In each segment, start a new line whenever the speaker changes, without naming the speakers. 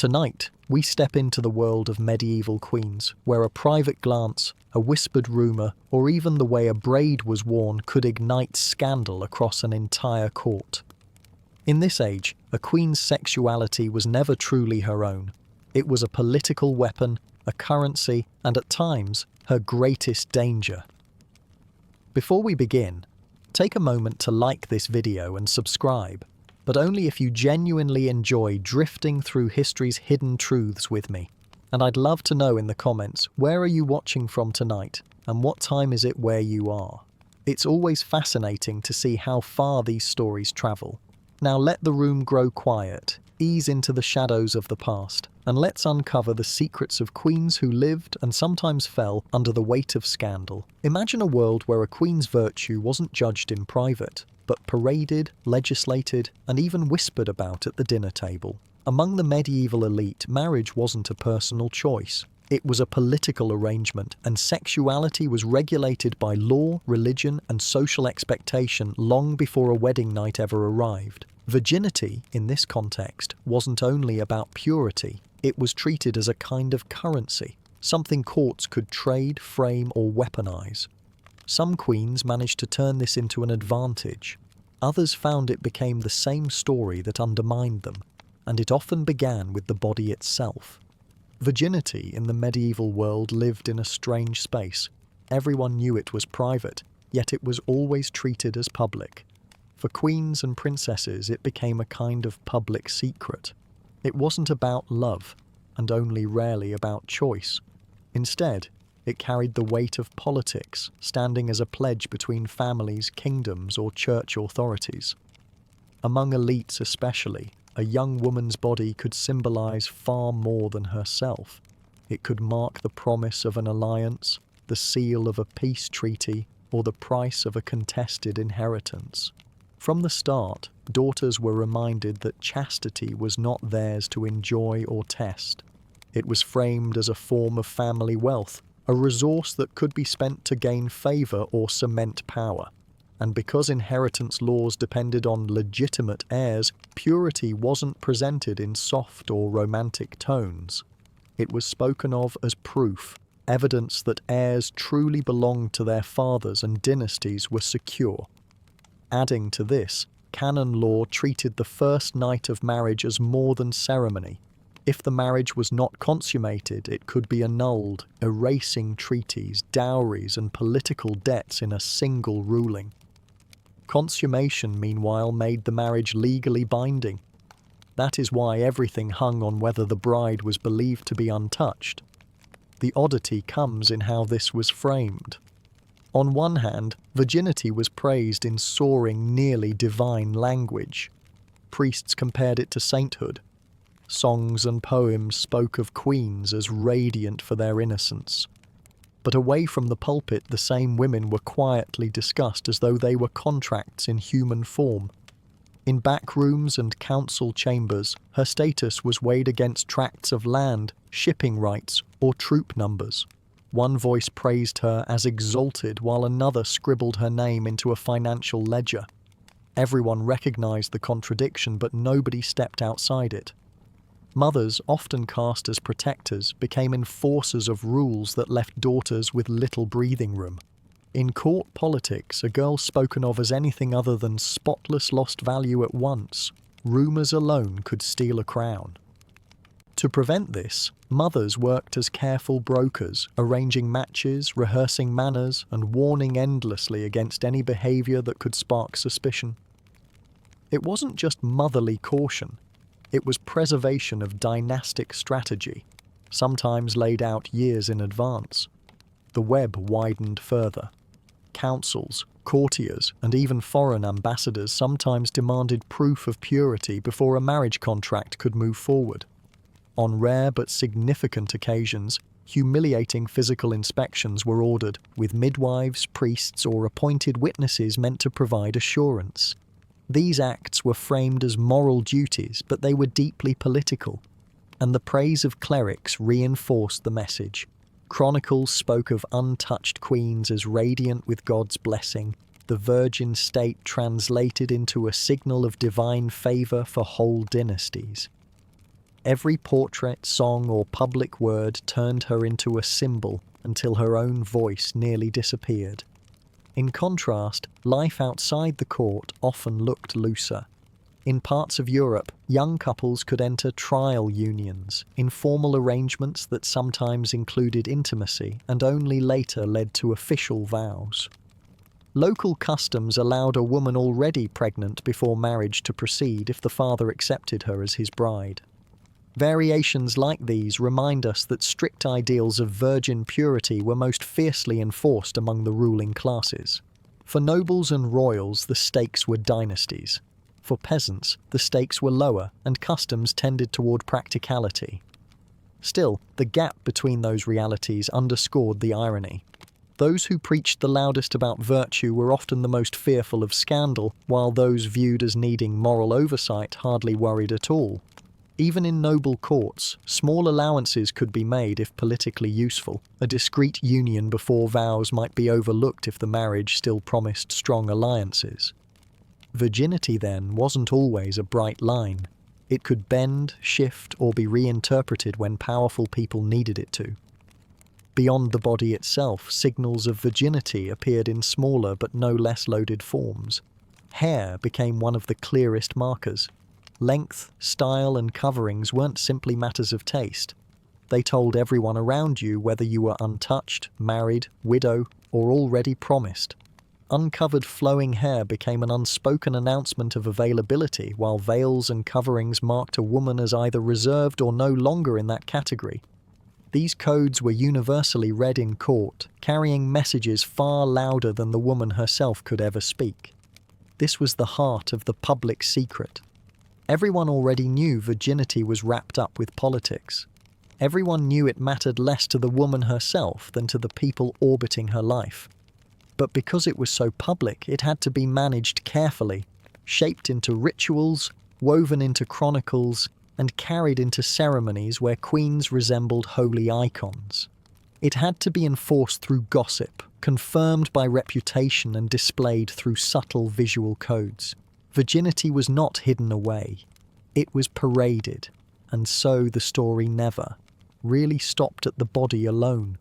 Tonight, we step into the world of medieval queens, where a private glance, a whispered rumour, or even the way a braid was worn could ignite scandal across an entire court. In this age, a queen's sexuality was never truly her own. It was a political weapon, a currency, and at times, her greatest danger. Before we begin, take a moment to like this video and subscribe, but only if you genuinely enjoy drifting through history's hidden truths with me. And I'd love to know in the comments, where are you watching from tonight, and what time is it where you are? It's always fascinating to see how far these stories travel. Now let the room grow quiet, ease into the shadows of the past, and let's uncover the secrets of queens who lived and sometimes fell under the weight of scandal. Imagine a world where a queen's virtue wasn't judged in private, but paraded, legislated, and even whispered about at the dinner table. Among the medieval elite, marriage wasn't a personal choice. It was a political arrangement, and sexuality was regulated by law, religion, and social expectation long before a wedding night ever arrived. Virginity, in this context, wasn't only about purity. It was treated as a kind of currency, something courts could trade, frame, or weaponize. Some queens managed to turn this into an advantage. Others found it became the same story that undermined them, and it often began with the body itself. Virginity in the medieval world lived in a strange space. Everyone knew it was private, yet it was always treated as public. For queens and princesses, it became a kind of public secret. It wasn't about love, and only rarely about choice. Instead, it carried the weight of politics, standing as a pledge between families, kingdoms, or church authorities. Among elites especially, a young woman's body could symbolize far more than herself. It could mark the promise of an alliance, the seal of a peace treaty, or the price of a contested inheritance. From the start, daughters were reminded that chastity was not theirs to enjoy or test. It was framed as a form of family wealth, a resource that could be spent to gain favor or cement power. And because inheritance laws depended on legitimate heirs, purity wasn't presented in soft or romantic tones. It was spoken of as proof, evidence that heirs truly belonged to their fathers and dynasties were secure. Adding to this, canon law treated the first night of marriage as more than ceremony. If the marriage was not consummated, it could be annulled, erasing treaties, dowries, and political debts in a single ruling. Consummation, meanwhile, made the marriage legally binding. That is why everything hung on whether the bride was believed to be untouched. The oddity comes in how this was framed. On one hand, virginity was praised in soaring, nearly divine language. Priests compared it to sainthood. Songs and poems spoke of queens as radiant for their innocence. But away from the pulpit, the same women were quietly discussed as though they were contracts in human form. In back rooms and council chambers, her status was weighed against tracts of land, shipping rights, or troop numbers. One voice praised her as exalted, while another scribbled her name into a financial ledger. Everyone recognized the contradiction, but nobody stepped outside it. Mothers, often cast as protectors, became enforcers of rules that left daughters with little breathing room. In court politics, a girl spoken of as anything other than spotless lost value at once. Rumors alone could steal a crown. To prevent this, mothers worked as careful brokers, arranging matches, rehearsing manners, and warning endlessly against any behavior that could spark suspicion. It wasn't just motherly caution. It was preservation of dynastic strategy, sometimes laid out years in advance. The web widened further. Councils, courtiers, and even foreign ambassadors sometimes demanded proof of purity before a marriage contract could move forward. On rare but significant occasions, humiliating physical inspections were ordered, with midwives, priests, or appointed witnesses meant to provide assurance. These acts were framed as moral duties, but they were deeply political, and the praise of clerics reinforced the message. Chronicles spoke of untouched queens as radiant with God's blessing, the virgin state translated into a signal of divine favor for whole dynasties. Every portrait, song, or public word turned her into a symbol until her own voice nearly disappeared. In contrast, life outside the court often looked looser. In parts of Europe, young couples could enter trial unions, informal arrangements that sometimes included intimacy and only later led to official vows. Local customs allowed a woman already pregnant before marriage to proceed if the father accepted her as his bride. Variations like these remind us that strict ideals of virgin purity were most fiercely enforced among the ruling classes. For nobles and royals, the stakes were dynasties. For peasants, the stakes were lower and customs tended toward practicality. Still, the gap between those realities underscored the irony. Those who preached the loudest about virtue were often the most fearful of scandal, while those viewed as needing moral oversight hardly worried at all. Even in noble courts, small allowances could be made if politically useful. A discreet union before vows might be overlooked if the marriage still promised strong alliances. Virginity, then, wasn't always a bright line. It could bend, shift, or be reinterpreted when powerful people needed it to. Beyond the body itself, signals of virginity appeared in smaller but no less loaded forms. Hair became one of the clearest markers. Length, style, and coverings weren't simply matters of taste. They told everyone around you whether you were untouched, married, widow, or already promised. Uncovered flowing hair became an unspoken announcement of availability, while veils and coverings marked a woman as either reserved or no longer in that category. These codes were universally read in court, carrying messages far louder than the woman herself could ever speak. This was the heart of the public secret. Everyone already knew virginity was wrapped up with politics. Everyone knew it mattered less to the woman herself than to the people orbiting her life. But because it was so public, it had to be managed carefully, shaped into rituals, woven into chronicles, and carried into ceremonies where queens resembled holy icons. It had to be enforced through gossip, confirmed by reputation, and displayed through subtle visual codes. Virginity was not hidden away. It was paraded, and so the story never really stopped at the body alone.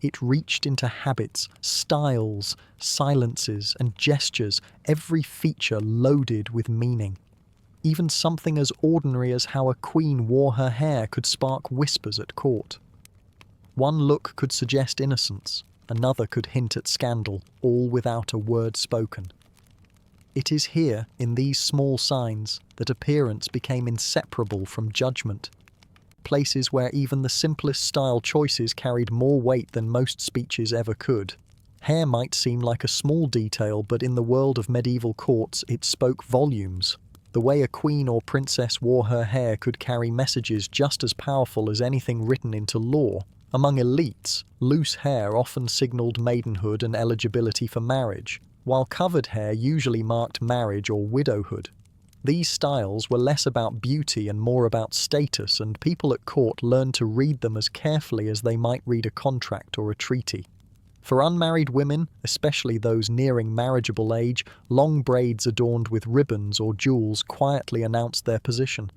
It reached into habits, styles, silences, and gestures, every feature loaded with meaning. Even something as ordinary as how a queen wore her hair could spark whispers at court. One look could suggest innocence, another could hint at scandal, all without a word spoken. It is here, in these small signs, that appearance became inseparable from judgment. Places where even the simplest style choices carried more weight than most speeches ever could. Hair might seem like a small detail, but in the world of medieval courts, it spoke volumes. The way a queen or princess wore her hair could carry messages just as powerful as anything written into law. Among elites, loose hair often signaled maidenhood and eligibility for marriage, while covered hair usually marked marriage or widowhood. These styles were less about beauty and more about status, and people at court learned to read them as carefully as they might read a contract or a treaty. For unmarried women, especially those nearing marriageable age, long braids adorned with ribbons or jewels quietly announced their position.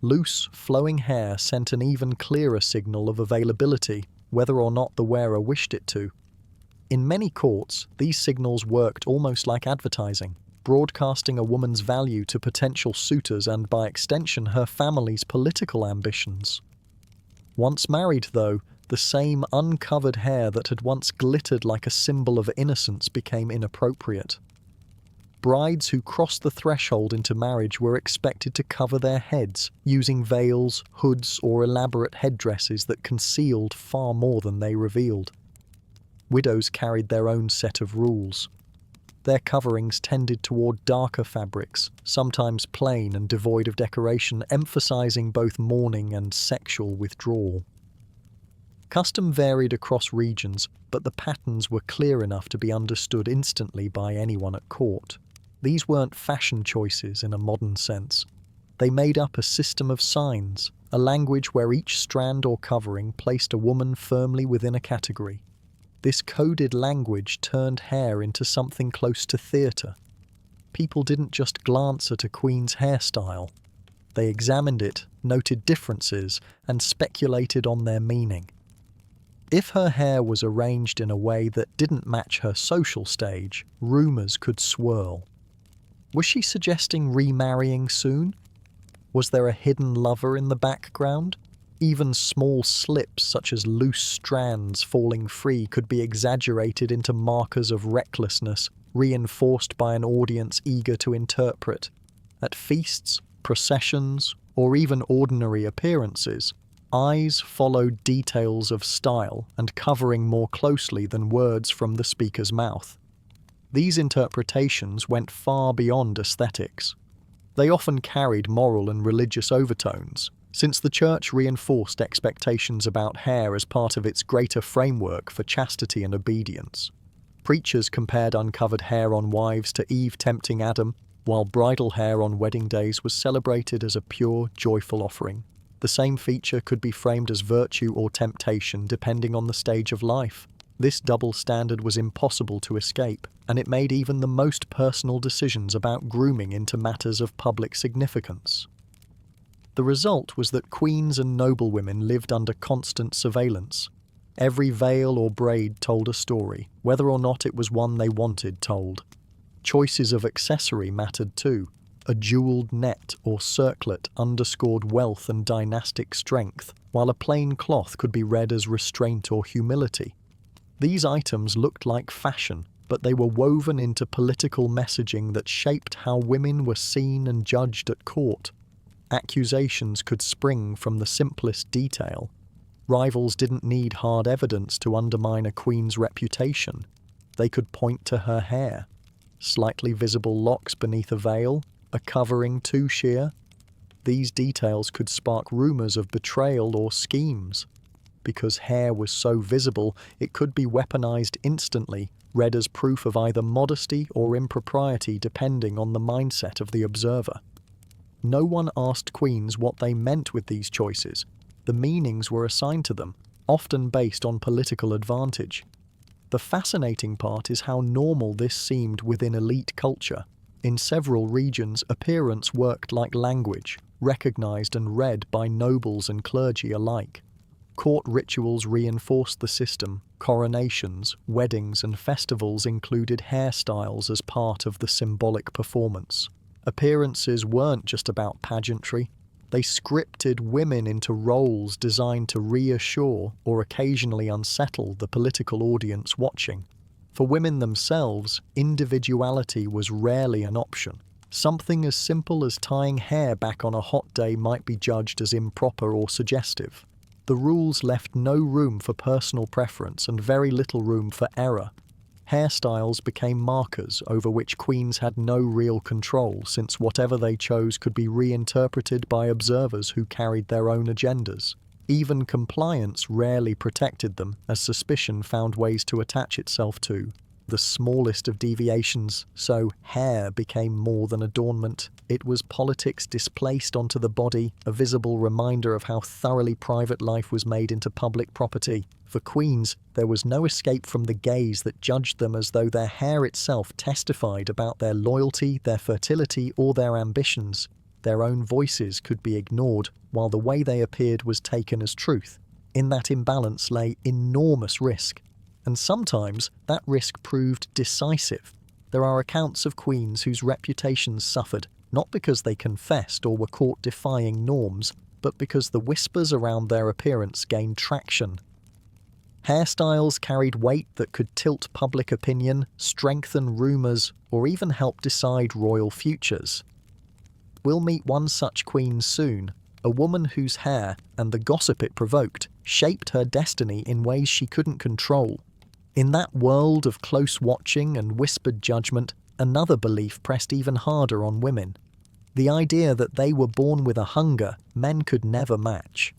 Loose, flowing hair sent an even clearer signal of availability, whether or not the wearer wished it to. In many courts, these signals worked almost like advertising, broadcasting a woman's value to potential suitors and, by extension, her family's political ambitions. Once married, though, the same uncovered hair that had once glittered like a symbol of innocence became inappropriate. Brides who crossed the threshold into marriage were expected to cover their heads, using veils, hoods, or elaborate headdresses that concealed far more than they revealed. Widows carried their own set of rules. Their coverings tended toward darker fabrics, sometimes plain and devoid of decoration, emphasizing both mourning and sexual withdrawal. Custom varied across regions, but the patterns were clear enough to be understood instantly by anyone at court. These weren't fashion choices in a modern sense. They made up a system of signs, a language where each strand or covering placed a woman firmly within a category. This coded language turned hair into something close to theatre. People didn't just glance at a queen's hairstyle. They examined it, noted differences, and speculated on their meaning. If her hair was arranged in a way that didn't match her social stage, rumours could swirl. Was she suggesting remarrying soon? Was there a hidden lover in the background? Even small slips such as loose strands falling free could be exaggerated into markers of recklessness, reinforced by an audience eager to interpret. At feasts, processions, or even ordinary appearances, eyes followed details of style and covering more closely than words from the speaker's mouth. These interpretations went far beyond aesthetics. They often carried moral and religious overtones, since the church reinforced expectations about hair as part of its greater framework for chastity and obedience. Preachers compared uncovered hair on wives to Eve tempting Adam, while bridal hair on wedding days was celebrated as a pure, joyful offering. The same feature could be framed as virtue or temptation depending on the stage of life. This double standard was impossible to escape, and it made even the most personal decisions about grooming into matters of public significance. The result was that queens and noblewomen lived under constant surveillance. Every veil or braid told a story, whether or not it was one they wanted told. Choices of accessory mattered too. A jewelled net or circlet underscored wealth and dynastic strength, while a plain cloth could be read as restraint or humility. These items looked like fashion, but they were woven into political messaging that shaped how women were seen and judged at court. Accusations could spring from the simplest detail. Rivals didn't need hard evidence to undermine a queen's reputation. They could point to her hair. Slightly visible locks beneath a veil, a covering too sheer. These details could spark rumours of betrayal or schemes. Because hair was so visible, it could be weaponized instantly, read as proof of either modesty or impropriety depending on the mindset of the observer. No one asked queens what they meant with these choices. The meanings were assigned to them, often based on political advantage. The fascinating part is how normal this seemed within elite culture. In several regions, appearance worked like language, recognized and read by nobles and clergy alike. Court rituals reinforced the system. Coronations, weddings, and festivals included hairstyles as part of the symbolic performance. Appearances weren't just about pageantry. They scripted women into roles designed to reassure or occasionally unsettle the political audience watching. For women themselves, individuality was rarely an option. Something as simple as tying hair back on a hot day might be judged as improper or suggestive. The rules left no room for personal preference and very little room for error. Hairstyles became markers over which queens had no real control, since whatever they chose could be reinterpreted by observers who carried their own agendas. Even compliance rarely protected them, as suspicion found ways to attach itself to the smallest of deviations, so hair became more than adornment. It was politics displaced onto the body, a visible reminder of how thoroughly private life was made into public property. For queens, there was no escape from the gaze that judged them as though their hair itself testified about their loyalty, their fertility, or their ambitions. Their own voices could be ignored, while the way they appeared was taken as truth. In that imbalance lay enormous risk. And sometimes that risk proved decisive. There are accounts of queens whose reputations suffered, not because they confessed or were caught defying norms, but because the whispers around their appearance gained traction. Hairstyles carried weight that could tilt public opinion, strengthen rumours, or even help decide royal futures. We'll meet one such queen soon, a woman whose hair, and the gossip it provoked, shaped her destiny in ways she couldn't control. In that world of close watching and whispered judgment, another belief pressed even harder on women. The idea that they were born with a hunger men could never match.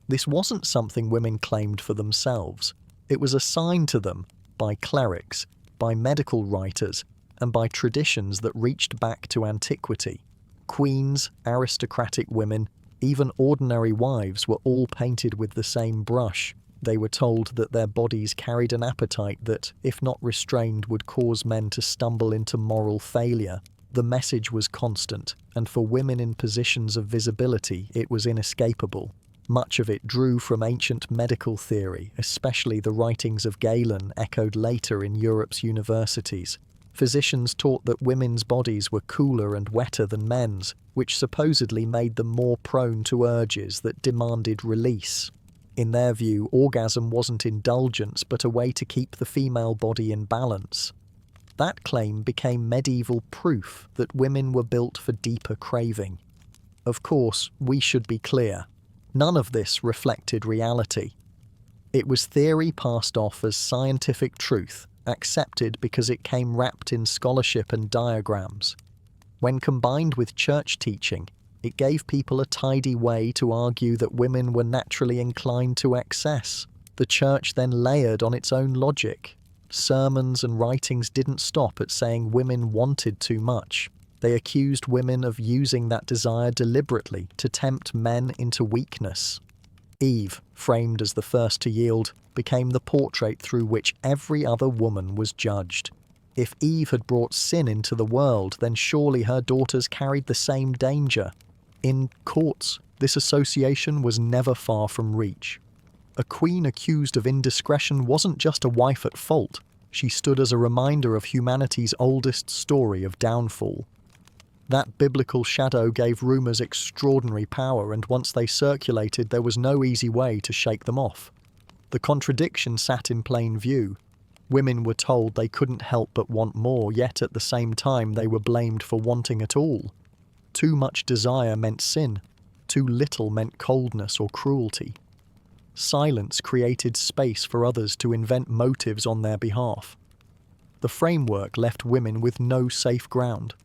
This wasn't something women claimed for themselves. It was assigned to them by clerics, by medical writers, and by traditions that reached back to antiquity. Queens, aristocratic women, even ordinary wives were all painted with the same brush. They were told that their bodies carried an appetite that, if not restrained, would cause men to stumble into moral failure. The message was constant, and for women in positions of visibility, it was inescapable. Much of it drew from ancient medical theory, especially the writings of Galen echoed later in Europe's universities. Physicians taught that women's bodies were cooler and wetter than men's, which supposedly made them more prone to urges that demanded release. In their view, orgasm wasn't indulgence but a way to keep the female body in balance. That claim became medieval proof that women were built for deeper craving. Of course, we should be clear. None of this reflected reality. It was theory passed off as scientific truth, accepted because it came wrapped in scholarship and diagrams. When combined with church teaching, it gave people a tidy way to argue that women were naturally inclined to excess. The church then layered on its own logic. Sermons and writings didn't stop at saying women wanted too much. They accused women of using that desire deliberately to tempt men into weakness. Eve, framed as the first to yield, became the portrait through which every other woman was judged. If Eve had brought sin into the world, then surely her daughters carried the same danger. In courts, this association was never far from reach. A queen accused of indiscretion wasn't just a wife at fault. She stood as a reminder of humanity's oldest story of downfall. That biblical shadow gave rumours extraordinary power, and once they circulated, there was no easy way to shake them off. The contradiction sat in plain view. Women were told they couldn't help but want more, yet at the same time they were blamed for wanting it all. Too much desire meant sin. Too little meant coldness or cruelty. Silence created space for others to invent motives on their behalf. The framework left women with no safe ground.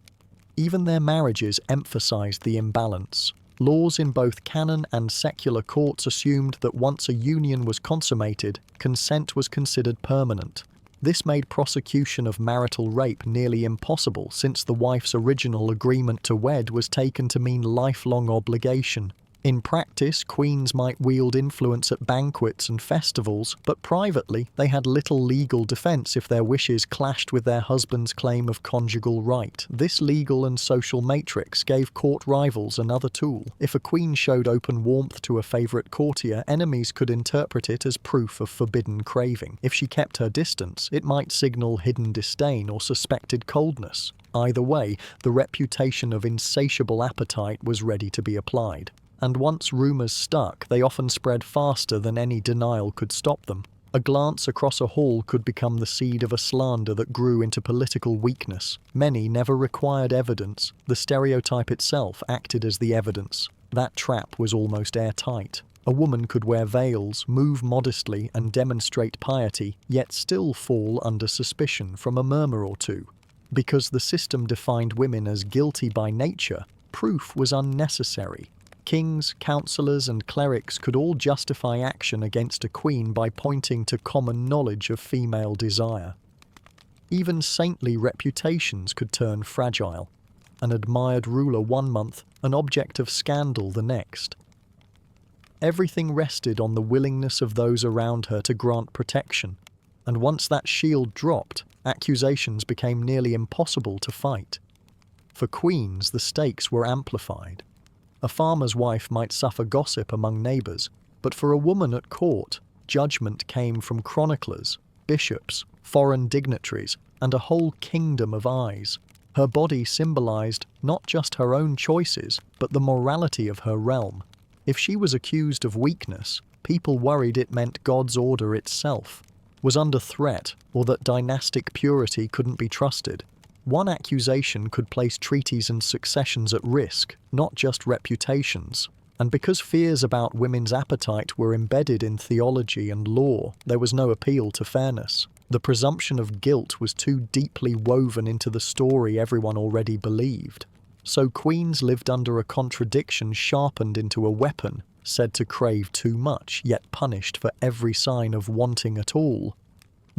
Even their marriages emphasized the imbalance. Laws in both canon and secular courts assumed that once a union was consummated, consent was considered permanent. This made prosecution of marital rape nearly impossible, since the wife's original agreement to wed was taken to mean lifelong obligation. In practice, queens might wield influence at banquets and festivals, but privately they had little legal defense if their wishes clashed with their husband's claim of conjugal right. This legal and social matrix gave court rivals another tool. If a queen showed open warmth to a favorite courtier, enemies could interpret it as proof of forbidden craving. If she kept her distance, it might signal hidden disdain or suspected coldness. Either way, the reputation of insatiable appetite was ready to be applied. And once rumours stuck, they often spread faster than any denial could stop them. A glance across a hall could become the seed of a slander that grew into political weakness. Many never required evidence. The stereotype itself acted as the evidence. That trap was almost airtight. A woman could wear veils, move modestly, and demonstrate piety, yet still fall under suspicion from a murmur or two. Because the system defined women as guilty by nature, proof was unnecessary. Kings, councillors, and clerics could all justify action against a queen by pointing to common knowledge of female desire. Even saintly reputations could turn fragile. An admired ruler one month, an object of scandal the next. Everything rested on the willingness of those around her to grant protection, and once that shield dropped, accusations became nearly impossible to fight. For queens, the stakes were amplified. A farmer's wife might suffer gossip among neighbours, but for a woman at court, judgment came from chroniclers, bishops, foreign dignitaries, and a whole kingdom of eyes. Her body symbolised not just her own choices, but the morality of her realm. If she was accused of weakness, people worried it meant God's order itself was under threat, or that dynastic purity couldn't be trusted. One accusation could place treaties and successions at risk, not just reputations. And because fears about women's appetite were embedded in theology and law, there was no appeal to fairness. The presumption of guilt was too deeply woven into the story everyone already believed. So queens lived under a contradiction sharpened into a weapon, said to crave too much, yet punished for every sign of wanting at all.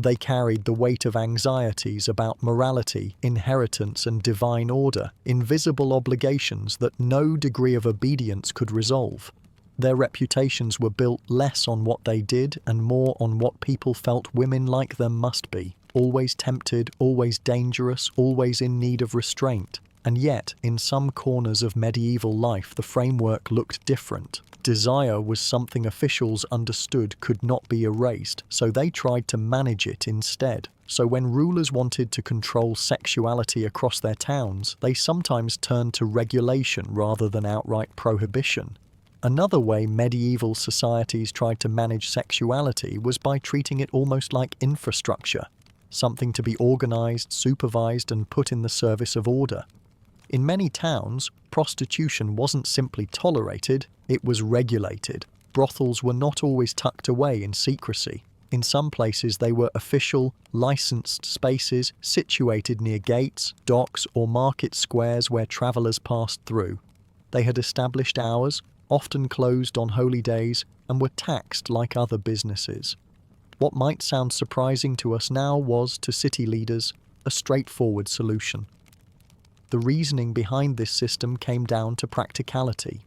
They carried the weight of anxieties about morality, inheritance, and divine order, invisible obligations that no degree of obedience could resolve. Their reputations were built less on what they did and more on what people felt women like them must be, always tempted, always dangerous, always in need of restraint. And yet, in some corners of medieval life, the framework looked different. Desire was something officials understood could not be erased, so they tried to manage it instead. So when rulers wanted to control sexuality across their towns, they sometimes turned to regulation rather than outright prohibition. Another way medieval societies tried to manage sexuality was by treating it almost like infrastructure, something to be organized, supervised, and put in the service of order. In many towns, prostitution wasn't simply tolerated, it was regulated. Brothels were not always tucked away in secrecy. In some places they were official, licensed spaces situated near gates, docks, or market squares where travelers passed through. They had established hours, often closed on holy days, and were taxed like other businesses. What might sound surprising to us now was, to city leaders, a straightforward solution. The reasoning behind this system came down to practicality.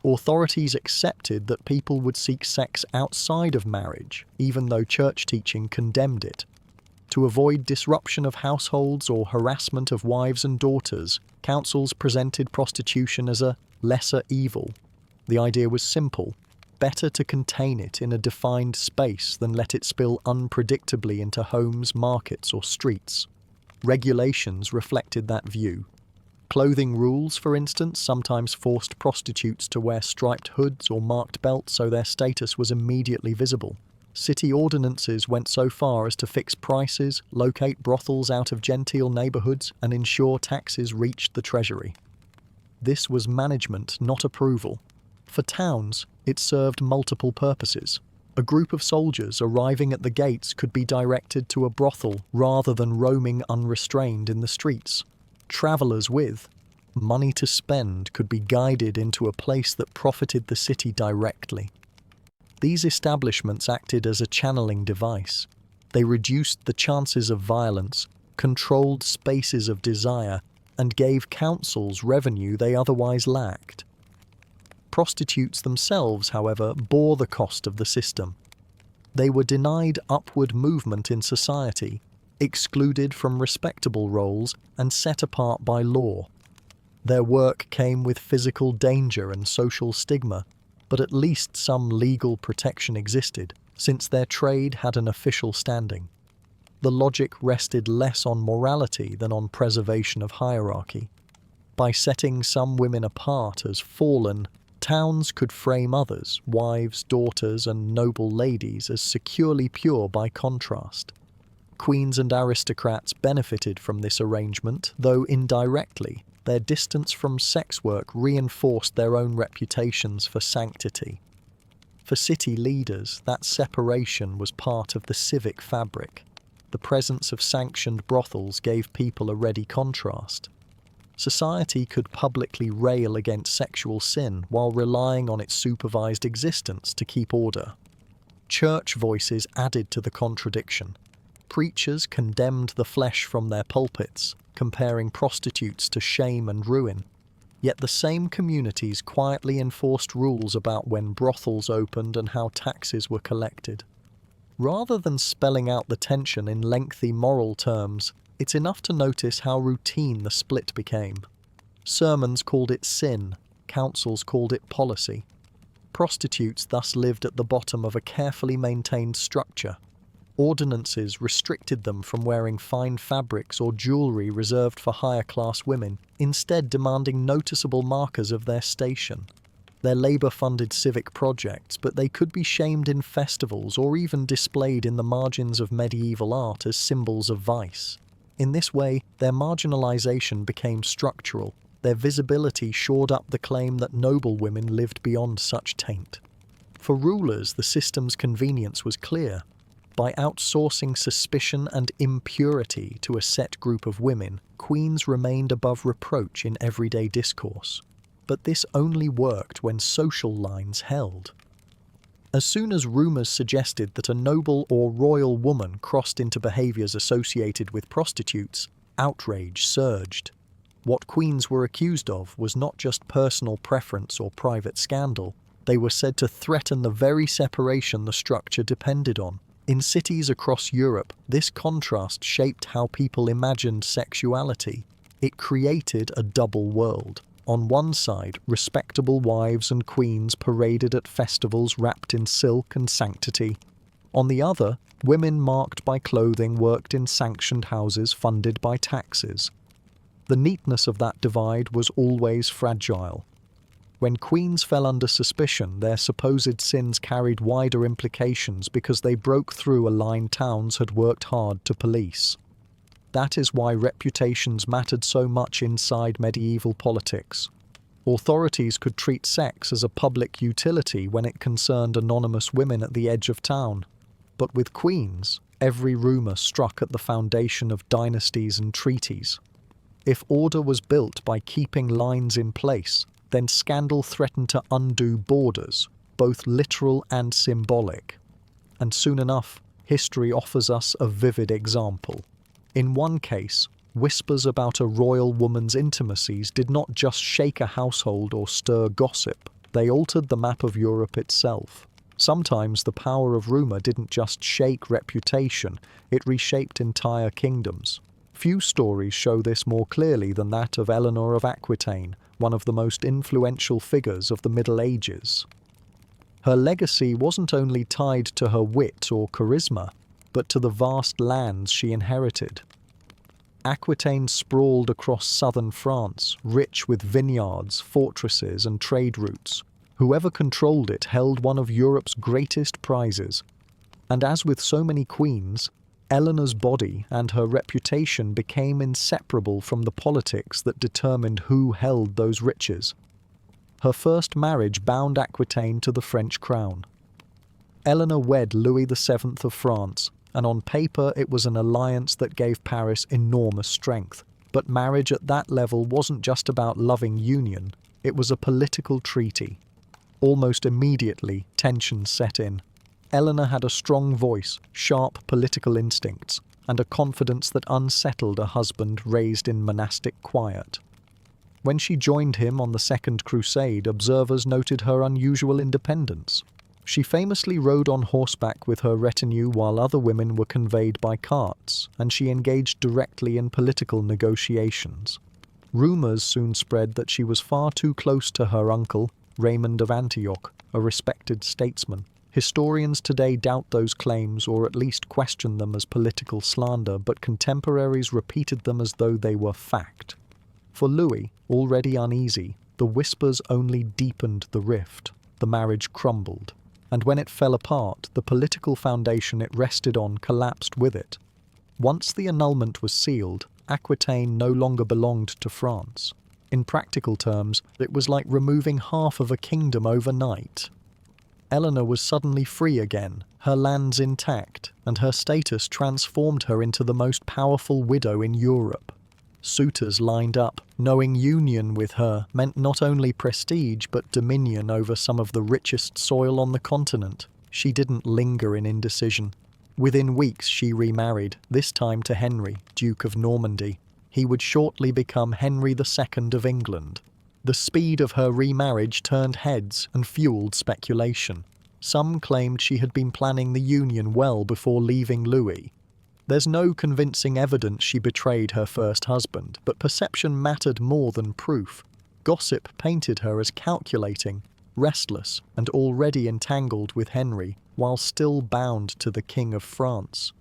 Authorities accepted that people would seek sex outside of marriage, even though church teaching condemned it. To avoid disruption of households or harassment of wives and daughters, councils presented prostitution as a lesser evil. The idea was simple: better to contain it in a defined space than let it spill unpredictably into homes, markets, or streets. Regulations reflected that view. Clothing rules, for instance, sometimes forced prostitutes to wear striped hoods or marked belts so their status was immediately visible. City ordinances went so far as to fix prices, locate brothels out of genteel neighborhoods, and ensure taxes reached the treasury. This was management, not approval. For towns, it served multiple purposes. A group of soldiers arriving at the gates could be directed to a brothel rather than roaming unrestrained in the streets. Travelers with money to spend could be guided into a place that profited the city directly. These establishments acted as a channeling device. They reduced the chances of violence, controlled spaces of desire, and gave councils revenue they otherwise lacked. Prostitutes themselves, however, bore the cost of the system. They were denied upward movement in society, excluded from respectable roles, and set apart by law. Their work came with physical danger and social stigma, but at least some legal protection existed, since their trade had an official standing. The logic rested less on morality than on preservation of hierarchy. By setting some women apart as fallen, towns could frame others, wives, daughters, and noble ladies, as securely pure by contrast. Queens and aristocrats benefited from this arrangement, though indirectly. Their distance from sex work reinforced their own reputations for sanctity. For city leaders, that separation was part of the civic fabric. The presence of sanctioned brothels gave people a ready contrast. Society could publicly rail against sexual sin while relying on its supervised existence to keep order. Church voices added to the contradiction. Preachers condemned the flesh from their pulpits, comparing prostitutes to shame and ruin. Yet the same communities quietly enforced rules about when brothels opened and how taxes were collected. Rather than spelling out the tension in lengthy moral terms, it's enough to notice how routine the split became. Sermons called it sin, councils called it policy. Prostitutes thus lived at the bottom of a carefully maintained structure. Ordinances restricted them from wearing fine fabrics or jewelry reserved for higher-class women, instead demanding noticeable markers of their station. Their labor-funded civic projects, but they could be shamed in festivals or even displayed in the margins of medieval art as symbols of vice. In this way, their marginalization became structural. Their visibility shored up the claim that noble women lived beyond such taint. For rulers, the system's convenience was clear. By outsourcing suspicion and impurity to a set group of women, queens remained above reproach in everyday discourse. But this only worked when social lines held. As soon as rumors suggested that a noble or royal woman crossed into behaviors associated with prostitutes, outrage surged. What queens were accused of was not just personal preference or private scandal. They were said to threaten the very separation the structure depended on. In cities across Europe, this contrast shaped how people imagined sexuality. It created a double world. On one side, respectable wives and queens paraded at festivals wrapped in silk and sanctity. On the other, women marked by clothing worked in sanctioned houses funded by taxes. The neatness of that divide was always fragile. When queens fell under suspicion, their supposed sins carried wider implications because they broke through a line towns had worked hard to police. That is why reputations mattered so much inside medieval politics. Authorities could treat sex as a public utility when it concerned anonymous women at the edge of town. But with queens, every rumour struck at the foundation of dynasties and treaties. If order was built by keeping lines in place, then scandal threatened to undo borders, both literal and symbolic. And soon enough, history offers us a vivid example. In one case, whispers about a royal woman's intimacies did not just shake a household or stir gossip, they altered the map of Europe itself. Sometimes the power of rumour didn't just shake reputation, it reshaped entire kingdoms. Few stories show this more clearly than that of Eleanor of Aquitaine, one of the most influential figures of the Middle Ages. Her legacy wasn't only tied to her wit or charisma, but to the vast lands she inherited. Aquitaine sprawled across southern France, rich with vineyards, fortresses, and trade routes. Whoever controlled it held one of Europe's greatest prizes. And as with so many queens, Eleanor's body and her reputation became inseparable from the politics that determined who held those riches. Her first marriage bound Aquitaine to the French crown. Eleanor wed Louis VII of France, and on paper it was an alliance that gave Paris enormous strength. But marriage at that level wasn't just about loving union, it was a political treaty. Almost immediately, tensions set in. Eleanor had a strong voice, sharp political instincts, and a confidence that unsettled a husband raised in monastic quiet. When she joined him on the Second Crusade, observers noted her unusual independence. She famously rode on horseback with her retinue while other women were conveyed by carts, and she engaged directly in political negotiations. Rumours soon spread that she was far too close to her uncle, Raymond of Antioch, a respected statesman. Historians today doubt those claims or at least question them as political slander, but contemporaries repeated them as though they were fact. For Louis, already uneasy, the whispers only deepened the rift. The marriage crumbled, and when it fell apart, the political foundation it rested on collapsed with it. Once the annulment was sealed, Aquitaine no longer belonged to France. In practical terms, it was like removing half of a kingdom overnight. Eleanor was suddenly free again, her lands intact, and her status transformed her into the most powerful widow in Europe. Suitors lined up, knowing union with her meant not only prestige but dominion over some of the richest soil on the continent. She didn't linger in indecision. Within weeks she remarried, this time to Henry, Duke of Normandy. He would shortly become Henry II of England. The speed of her remarriage turned heads and fueled speculation. Some claimed she had been planning the union well before leaving Louis. There's no convincing evidence she betrayed her first husband, but perception mattered more than proof. Gossip painted her as calculating, restless, and already entangled with Henry, while still bound to the King of France.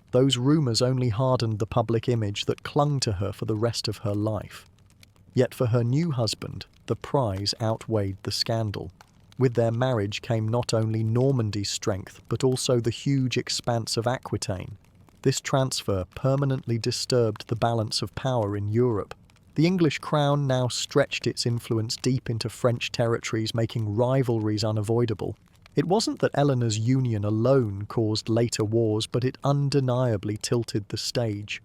Those rumours only hardened the public image that clung to her for the rest of her life. Yet for her new husband, the prize outweighed the scandal. With their marriage came not only Normandy's strength, but also the huge expanse of Aquitaine. This transfer permanently disturbed the balance of power in Europe. The English crown now stretched its influence deep into French territories, making rivalries unavoidable. It wasn't that Eleanor's union alone caused later wars, but it undeniably tilted the stage.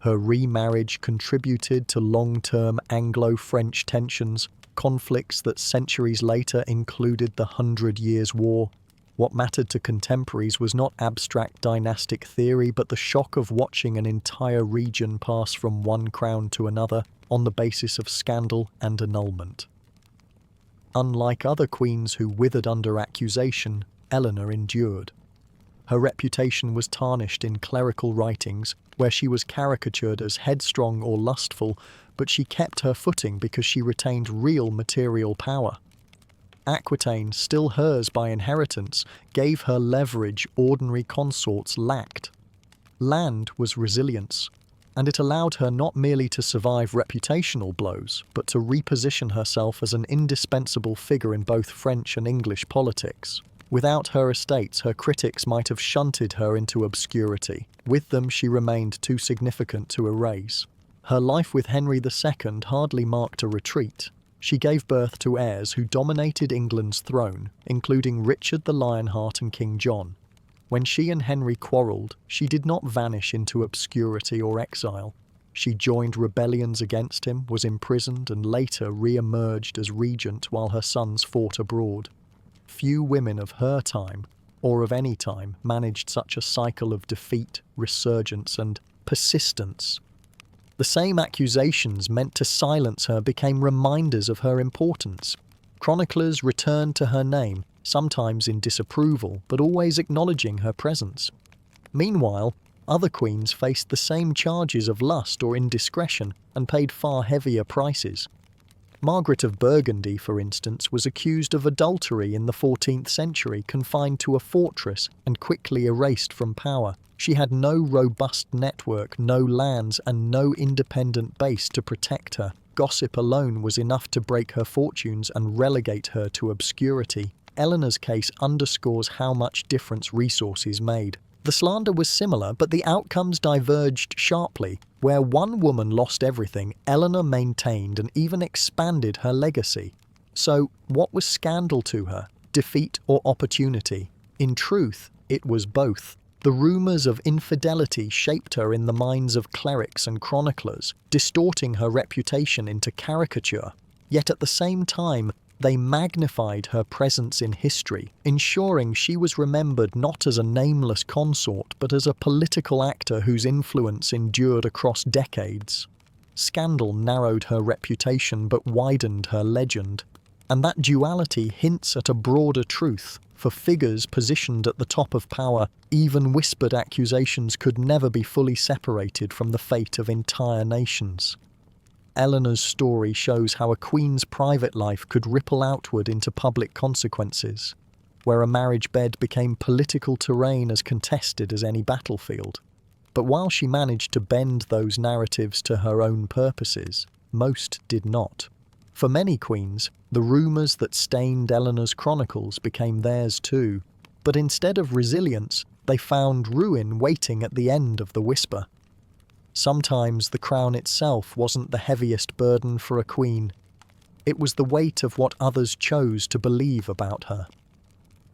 Her remarriage contributed to long-term Anglo-French tensions, conflicts that centuries later included the 100 Years' War. What mattered to contemporaries was not abstract dynastic theory, but the shock of watching an entire region pass from one crown to another on the basis of scandal and annulment. Unlike other queens who withered under accusation, Eleanor endured. Her reputation was tarnished in clerical writings, where she was caricatured as headstrong or lustful, but she kept her footing because she retained real material power. Aquitaine, still hers by inheritance, gave her leverage ordinary consorts lacked. Land was resilience, and it allowed her not merely to survive reputational blows, but to reposition herself as an indispensable figure in both French and English politics. Without her estates, her critics might have shunted her into obscurity. With them, she remained too significant to erase. Her life with Henry II hardly marked a retreat. She gave birth to heirs who dominated England's throne, including Richard the Lionheart and King John. When she and Henry quarrelled, she did not vanish into obscurity or exile. She joined rebellions against him, was imprisoned, and later re-emerged as regent while her sons fought abroad. Few women of her time, or of any time, managed such a cycle of defeat, resurgence, and persistence. The same accusations meant to silence her became reminders of her importance. Chroniclers returned to her name, sometimes in disapproval, but always acknowledging her presence. Meanwhile, other queens faced the same charges of lust or indiscretion and paid far heavier prices. Margaret of Burgundy, for instance, was accused of adultery in the 14th century, confined to a fortress and quickly erased from power. She had no robust network, no lands, and no independent base to protect her. Gossip alone was enough to break her fortunes and relegate her to obscurity. Eleanor's case underscores how much difference resources made. The slander was similar, but the outcomes diverged sharply. Where one woman lost everything, Eleanor maintained and even expanded her legacy. So, what was scandal to her? Defeat or opportunity? In truth, it was both. The rumours of infidelity shaped her in the minds of clerics and chroniclers, distorting her reputation into caricature. Yet at the same time, they magnified her presence in history, ensuring she was remembered not as a nameless consort, but as a political actor whose influence endured across decades. Scandal narrowed her reputation but widened her legend. And that duality hints at a broader truth. For figures positioned at the top of power, even whispered accusations could never be fully separated from the fate of entire nations. Eleanor's story shows how a queen's private life could ripple outward into public consequences, where a marriage bed became political terrain as contested as any battlefield. But while she managed to bend those narratives to her own purposes, most did not. For many queens, the rumours that stained Eleanor's chronicles became theirs too, but instead of resilience, they found ruin waiting at the end of the whisper. Sometimes the crown itself wasn't the heaviest burden for a queen. It was the weight of what others chose to believe about her.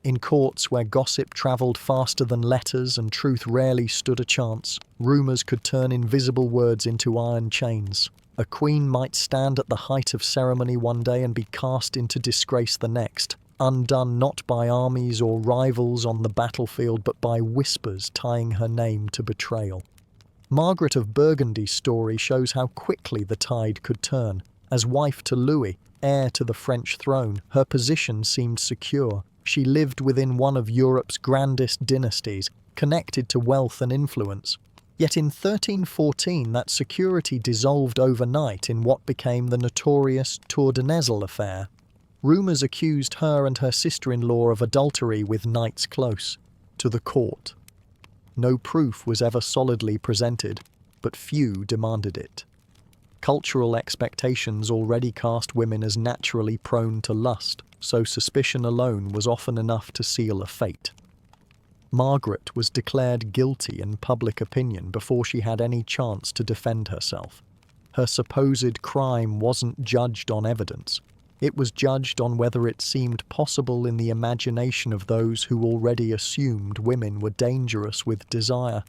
In courts where gossip travelled faster than letters and truth rarely stood a chance, rumours could turn invisible words into iron chains. A queen might stand at the height of ceremony one day and be cast into disgrace the next, undone not by armies or rivals on the battlefield, but by whispers tying her name to betrayal. Margaret of Burgundy's story shows how quickly the tide could turn. As wife to Louis, heir to the French throne, her position seemed secure. She lived within one of Europe's grandest dynasties, connected to wealth and influence. Yet in 1314, that security dissolved overnight in what became the notorious Tour de Nesle affair. Rumours accused her and her sister-in-law of adultery with knights close to the court. No proof was ever solidly presented, but few demanded it. Cultural expectations already cast women as naturally prone to lust, so suspicion alone was often enough to seal a fate. Margaret was declared guilty in public opinion before she had any chance to defend herself. Her supposed crime wasn't judged on evidence. It was judged on whether it seemed possible in the imagination of those who already assumed women were dangerous with desire.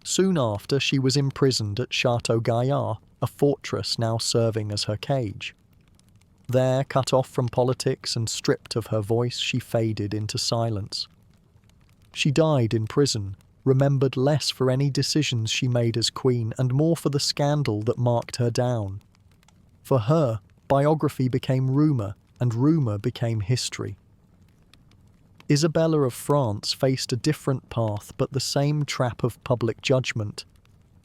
Soon after, she was imprisoned at Chateau Gaillard, a fortress now serving as her cage. There, cut off from politics and stripped of her voice, she faded into silence. She died in prison, remembered less for any decisions she made as queen and more for the scandal that marked her down. For her, biography became rumour, and rumour became history. Isabella of France faced a different path but the same trap of public judgment.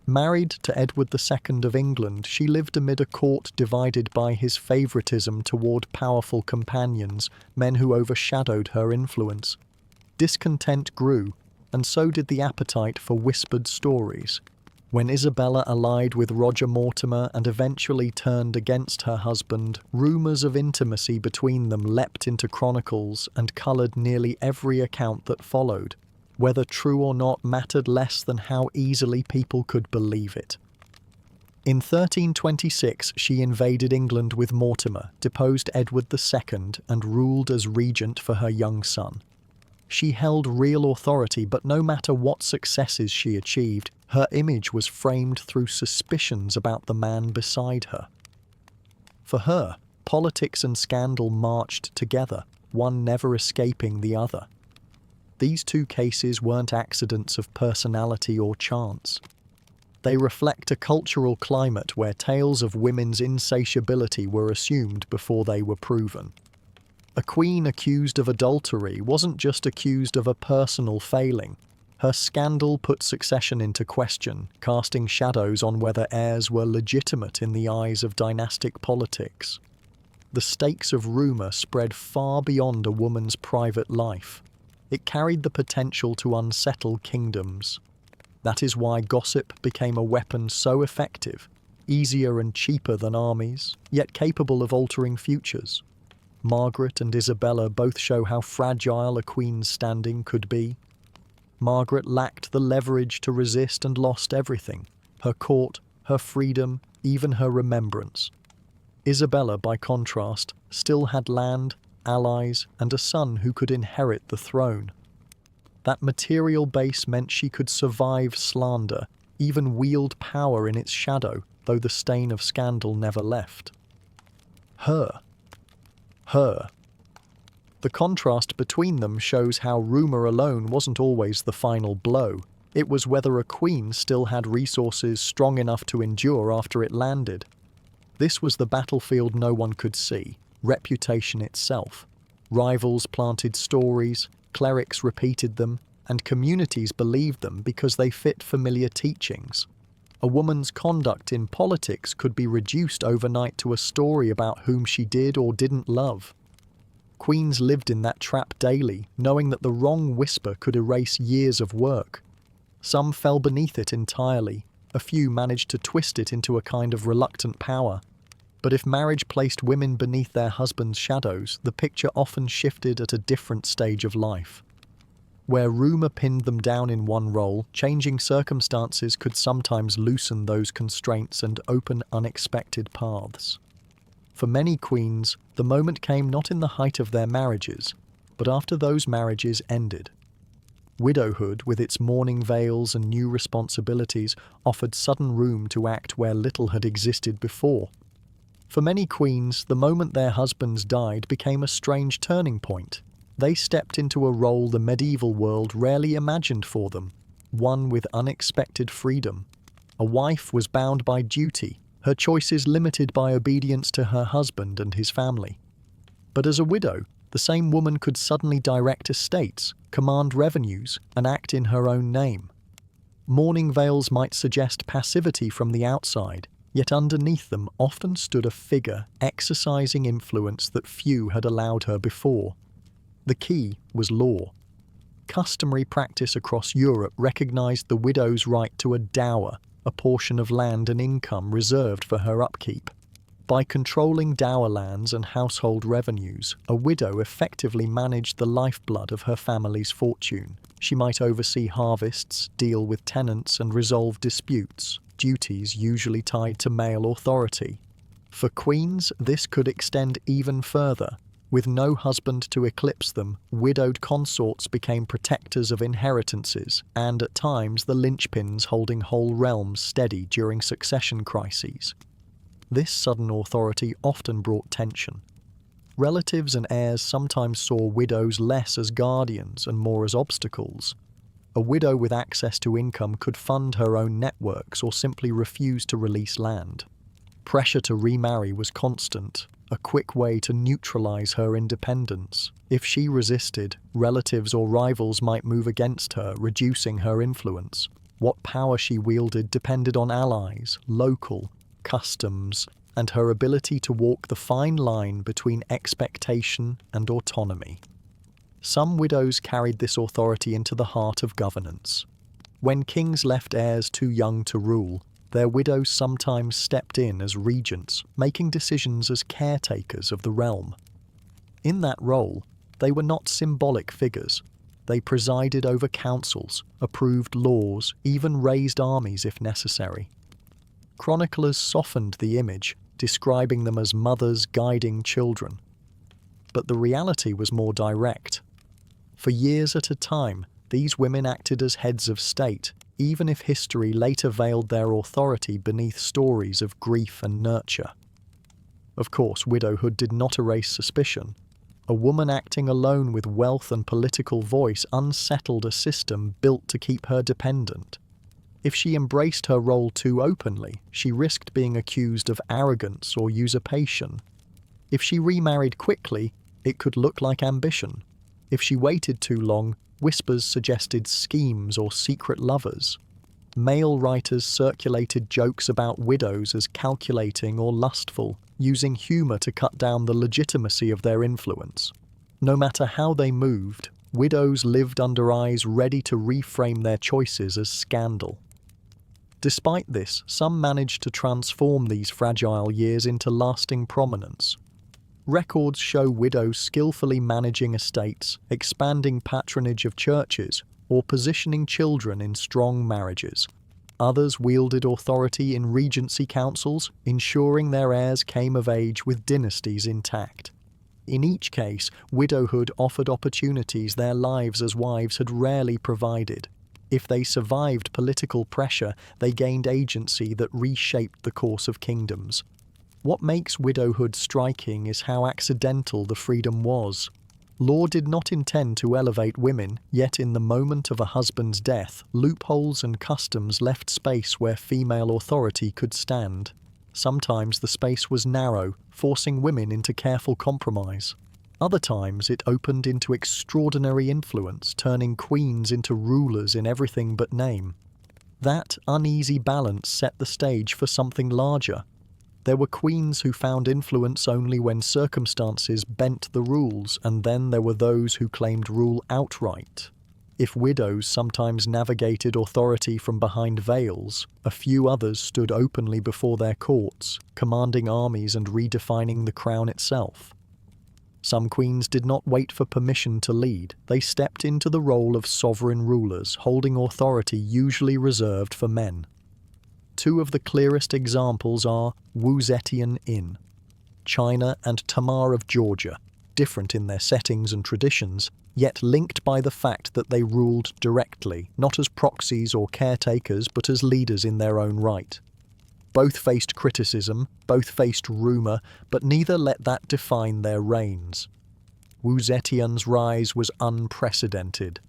Married to Edward II of England, she lived amid a court divided by his favouritism toward powerful companions, men who overshadowed her influence. Discontent grew, and so did the appetite for whispered stories. When Isabella allied with Roger Mortimer and eventually turned against her husband, rumours of intimacy between them leapt into chronicles and coloured nearly every account that followed. Whether true or not mattered less than how easily people could believe it. In 1326, she invaded England with Mortimer, deposed Edward II, and ruled as regent for her young son. She held real authority, but no matter what successes she achieved, her image was framed through suspicions about the man beside her. For her, politics and scandal marched together, one never escaping the other. These two cases weren't accidents of personality or chance. They reflect a cultural climate where tales of women's insatiability were assumed before they were proven. A queen accused of adultery wasn't just accused of a personal failing. Her scandal put succession into question, casting shadows on whether heirs were legitimate in the eyes of dynastic politics. The stakes of rumour spread far beyond a woman's private life. It carried the potential to unsettle kingdoms. That is why gossip became a weapon so effective, easier and cheaper than armies, yet capable of altering futures. Margaret and Isabella both show how fragile a queen's standing could be. Margaret lacked the leverage to resist and lost everything: her court, her freedom, even her remembrance. Isabella, by contrast, still had land, allies, and a son who could inherit the throne. That material base meant she could survive slander, even wield power in its shadow, though the stain of scandal never left. Her. The contrast between them shows how rumour alone wasn't always the final blow. It was whether a queen still had resources strong enough to endure after it landed. This was the battlefield no one could see, reputation itself. Rivals planted stories, clerics repeated them, and communities believed them because they fit familiar teachings. A woman's conduct in politics could be reduced overnight to a story about whom she did or didn't love. Queens lived in that trap daily, knowing that the wrong whisper could erase years of work. Some fell beneath it entirely, a few managed to twist it into a kind of reluctant power. But if marriage placed women beneath their husbands' shadows, the picture often shifted at a different stage of life. Where rumour pinned them down in one role, changing circumstances could sometimes loosen those constraints and open unexpected paths. For many queens, the moment came not in the height of their marriages, but after those marriages ended. Widowhood, with its mourning veils and new responsibilities, offered sudden room to act where little had existed before. For many queens, the moment their husbands died became a strange turning point. They stepped into a role the medieval world rarely imagined for them, one with unexpected freedom. A wife was bound by duty, her choices limited by obedience to her husband and his family. But as a widow, the same woman could suddenly direct estates, command revenues, and act in her own name. Mourning veils might suggest passivity from the outside, yet underneath them often stood a figure exercising influence that few had allowed her before. The key was law. Customary practice across Europe recognized the widow's right to a dower, a portion of land and income reserved for her upkeep. By controlling dower lands and household revenues, a widow effectively managed the lifeblood of her family's fortune. She might oversee harvests, deal with tenants, and resolve disputes, duties usually tied to male authority. For queens, this could extend even further. With no husband to eclipse them, widowed consorts became protectors of inheritances, and at times the linchpins holding whole realms steady during succession crises. This sudden authority often brought tension. Relatives and heirs sometimes saw widows less as guardians and more as obstacles. A widow with access to income could fund her own networks or simply refuse to release land. Pressure to remarry was constant. a quick way to neutralize her independence. If she resisted, relatives or rivals might move against her, reducing her influence. What power she wielded depended on allies, local, customs, and her ability to walk the fine line between expectation and autonomy. Some widows carried this authority into the heart of governance. When kings left heirs too young to rule, their widows sometimes stepped in as regents, making decisions as caretakers of the realm. In that role, they were not symbolic figures. They presided over councils, approved laws, even raised armies if necessary. Chroniclers softened the image, describing them as mothers guiding children. But the reality was more direct. For years at a time, these women acted as heads of state, even if history later veiled their authority beneath stories of grief and nurture. Of course, widowhood did not erase suspicion. A woman acting alone with wealth and political voice unsettled a system built to keep her dependent. If she embraced her role too openly, she risked being accused of arrogance or usurpation. If she remarried quickly, it could look like ambition. If she waited too long, whispers suggested schemes or secret lovers. Male writers circulated jokes about widows as calculating or lustful, using humour to cut down the legitimacy of their influence. No matter how they moved, widows lived under eyes ready to reframe their choices as scandal. Despite this, some managed to transform these fragile years into lasting prominence. Records show widows skillfully managing estates, expanding patronage of churches, or positioning children in strong marriages. Others wielded authority in regency councils, ensuring their heirs came of age with dynasties intact. In each case, widowhood offered opportunities their lives as wives had rarely provided. If they survived political pressure, they gained agency that reshaped the course of kingdoms. What makes widowhood striking is how accidental the freedom was. Law did not intend to elevate women, yet in the moment of a husband's death, loopholes and customs left space where female authority could stand. Sometimes the space was narrow, forcing women into careful compromise. Other times it opened into extraordinary influence, turning queens into rulers in everything but name. That uneasy balance set the stage for something larger. There were queens who found influence only when circumstances bent the rules, and then there were those who claimed rule outright. If widows sometimes navigated authority from behind veils, a few others stood openly before their courts, commanding armies and redefining the crown itself. Some queens did not wait for permission to lead. They stepped into the role of sovereign rulers, holding authority usually reserved for men. Two of the clearest examples are Wu Zetian in China and Tamar of Georgia, different in their settings and traditions, yet linked by the fact that they ruled directly, not as proxies or caretakers, but as leaders in their own right. Both faced criticism, both faced rumour, but neither let that define their reigns. Wu Zetian's rise was unprecedented.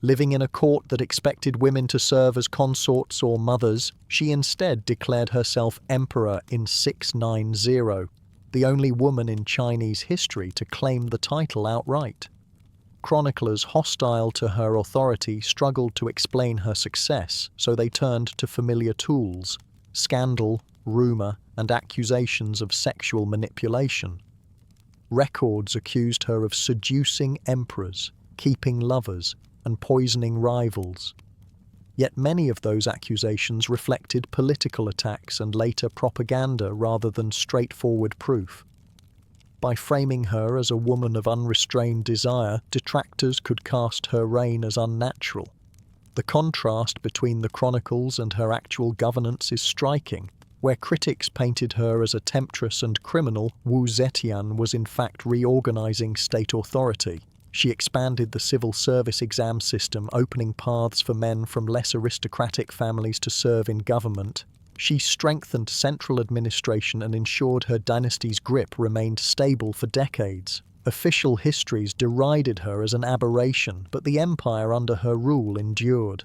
Living in a court that expected women to serve as consorts or mothers, she instead declared herself emperor in 690, the only woman in Chinese history to claim the title outright. Chroniclers hostile to her authority struggled to explain her success, so they turned to familiar tools: scandal, rumour, and accusations of sexual manipulation. Records accused her of seducing emperors, keeping lovers, and poisoning rivals. Yet many of those accusations reflected political attacks and later propaganda rather than straightforward proof. By framing her as a woman of unrestrained desire, detractors could cast her reign as unnatural. The contrast between the chronicles and her actual governance is striking. Where critics painted her as a temptress and criminal, Wu Zetian was in fact reorganizing state authority. She expanded the civil service exam system, opening paths for men from less aristocratic families to serve in government. She strengthened central administration and ensured her dynasty's grip remained stable for decades. Official histories derided her as an aberration, but the empire under her rule endured.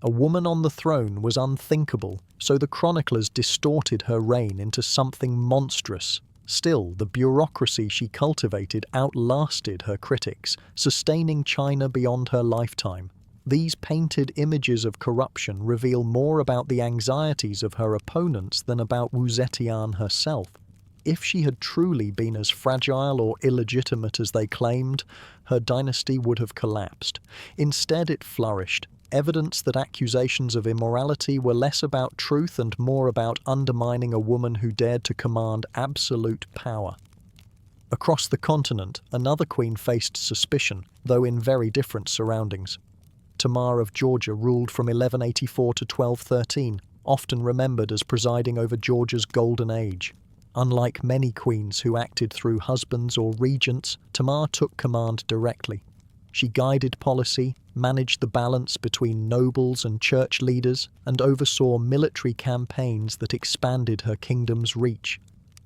A woman on the throne was unthinkable, so the chroniclers distorted her reign into something monstrous. Still, the bureaucracy she cultivated outlasted her critics, sustaining China beyond her lifetime. These painted images of corruption reveal more about the anxieties of her opponents than about Wu Zetian herself. If she had truly been as fragile or illegitimate as they claimed, her dynasty would have collapsed. Instead, it flourished, evidence that accusations of immorality were less about truth and more about undermining a woman who dared to command absolute power. Across the continent, another queen faced suspicion, though in very different surroundings. Tamar of Georgia ruled from 1184 to 1213, often remembered as presiding over Georgia's golden age. Unlike many queens who acted through husbands or regents, Tamar took command directly. She guided policy, managed the balance between nobles and church leaders, and oversaw military campaigns that expanded her kingdom's reach.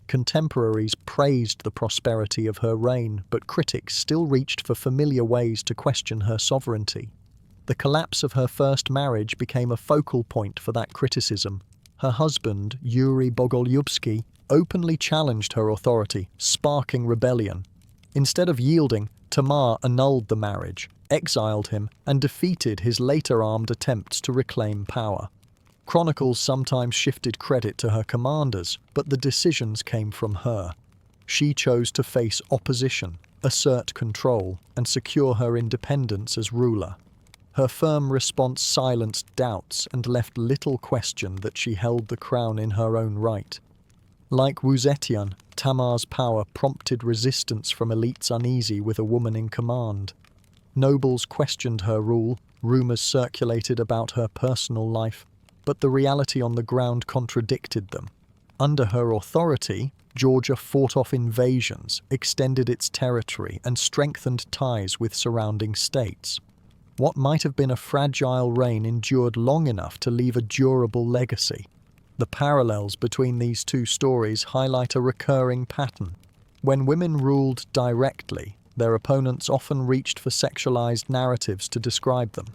Contemporaries praised the prosperity of her reign, but critics still reached for familiar ways to question her sovereignty. The collapse of her first marriage became a focal point for that criticism. Her husband, Yuri Bogolyubsky, openly challenged her authority, sparking rebellion. Instead of yielding, Tamar annulled the marriage, exiled him, and defeated his later armed attempts to reclaim power. Chronicles sometimes shifted credit to her commanders, but the decisions came from her. She chose to face opposition, assert control, and secure her independence as ruler. Her firm response silenced doubts and left little question that she held the crown in her own right. Like Wu Zetian, Tamar's power prompted resistance from elites uneasy with a woman in command. Nobles questioned her rule, rumors circulated about her personal life, but the reality on the ground contradicted them. Under her authority, Georgia fought off invasions, extended its territory, and strengthened ties with surrounding states. What might have been a fragile reign endured long enough to leave a durable legacy. The parallels between these two stories highlight a recurring pattern. When women ruled directly, their opponents often reached for sexualized narratives to describe them.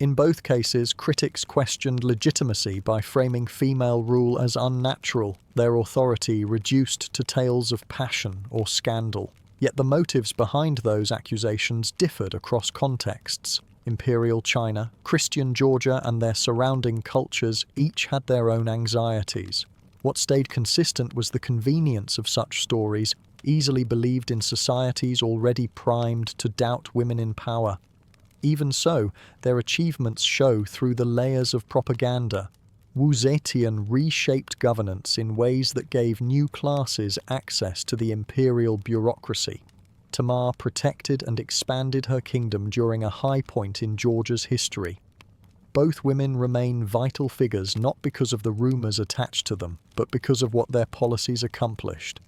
In both cases, critics questioned legitimacy by framing female rule as unnatural, their authority reduced to tales of passion or scandal. Yet the motives behind those accusations differed across contexts. Imperial China, Christian Georgia, and their surrounding cultures each had their own anxieties. What stayed consistent was the convenience of such stories, easily believed in societies already primed to doubt women in power. Even so, their achievements show through the layers of propaganda. Wu Zetian reshaped governance in ways that gave new classes access to the imperial bureaucracy. Tamar protected and expanded her kingdom during a high point in Georgia's history. Both women remain vital figures not because of the rumors attached to them, but because of what their policies accomplished.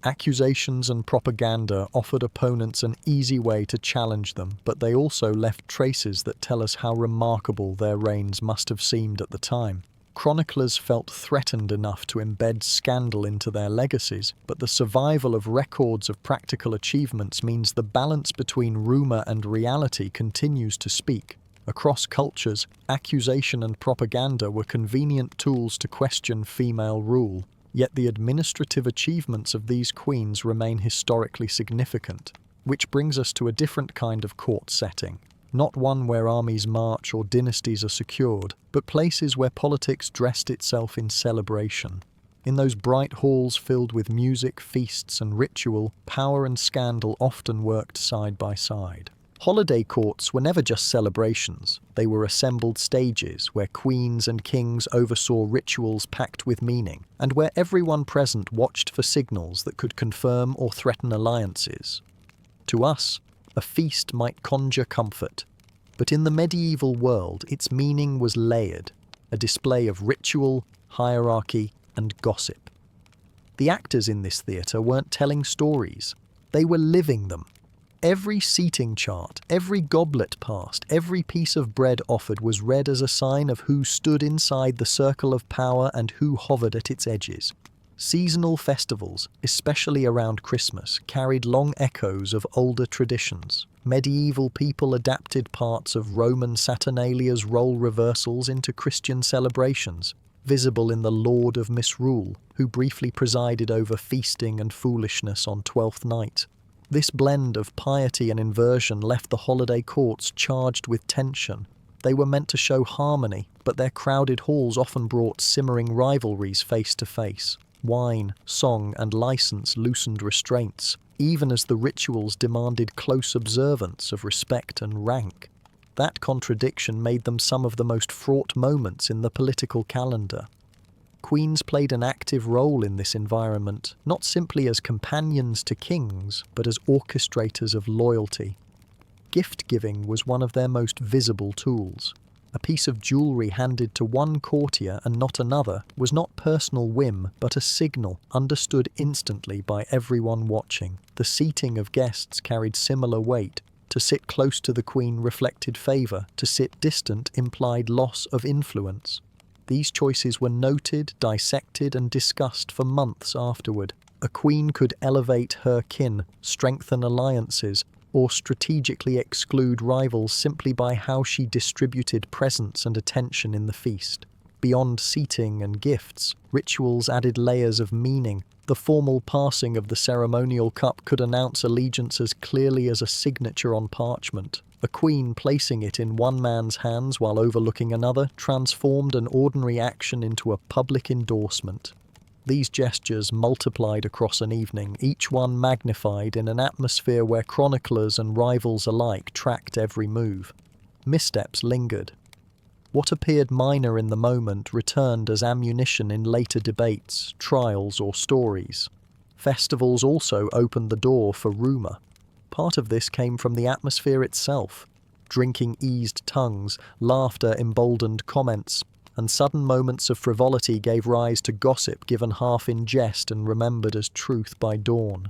Accusations and propaganda offered opponents an easy way to challenge them, but they also left traces that tell us how remarkable their reigns must have seemed at the time. Chroniclers felt threatened enough to embed scandal into their legacies, but the survival of records of practical achievements means the balance between rumor and reality continues to speak. Across cultures, accusation and propaganda were convenient tools to question female rule, yet the administrative achievements of these queens remain historically significant, which brings us to a different kind of court setting. Not one where armies march or dynasties are secured, but places where politics dressed itself in celebration. In those bright halls filled with music, feasts, and ritual, power and scandal often worked side by side. Holiday courts were never just celebrations. They were assembled stages where queens and kings oversaw rituals packed with meaning, and where everyone present watched for signals that could confirm or threaten alliances. To us, a feast might conjure comfort, but in the medieval world its meaning was layered, a display of ritual, hierarchy, and gossip. The actors in this theatre weren't telling stories, they were living them. Every seating chart, every goblet passed, every piece of bread offered was read as a sign of who stood inside the circle of power and who hovered at its edges. Seasonal festivals, especially around Christmas, carried long echoes of older traditions. Medieval people adapted parts of Roman Saturnalia's role reversals into Christian celebrations. visible in the Lord of Misrule, who briefly presided over feasting and foolishness on Twelfth Night. This blend of piety and inversion left the holiday courts charged with tension. They were meant to show harmony, but their crowded halls often brought simmering rivalries face to face. Wine, song, and license loosened restraints, even as the rituals demanded close observance of respect and rank. That contradiction made them some of the most fraught moments in the political calendar. Queens played an active role in this environment, not simply as companions to kings, but as orchestrators of loyalty. Gift-giving was one of their most visible tools. A piece of jewellery handed to one courtier and not another was not personal whim, but a signal understood instantly by everyone watching. The seating of guests carried similar weight. To sit close to the queen reflected favour, to sit distant implied loss of influence. These choices were noted, dissected, and discussed for months afterward. A queen could elevate her kin, strengthen alliances, or strategically exclude rivals simply by how she distributed presents and attention in the feast. Beyond seating and gifts, rituals added layers of meaning. The formal passing of the ceremonial cup could announce allegiance as clearly as a signature on parchment. A queen placing it in one man's hands while overlooking another transformed an ordinary action into a public endorsement. These gestures multiplied across an evening, each one magnified in an atmosphere where chroniclers and rivals alike tracked every move. Missteps lingered. What appeared minor in the moment returned as ammunition in later debates, trials, or stories. Festivals also opened the door for rumour. Part of this came from the atmosphere itself. Drinking eased tongues, laughter emboldened comments, and sudden moments of frivolity gave rise to gossip given half in jest and remembered as truth by dawn.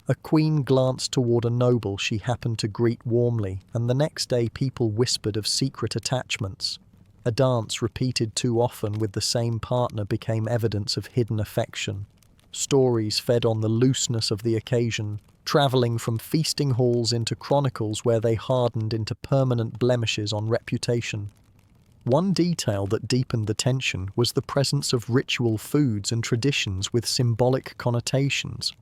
A queen glanced toward a noble she happened to greet warmly, and the next day people whispered of secret attachments. A dance repeated too often with the same partner became evidence of hidden affection. Stories fed on the looseness of the occasion, travelling from feasting halls into chronicles where they hardened into permanent blemishes on reputation. One detail that deepened the tension was the presence of ritual foods and traditions with symbolic connotations.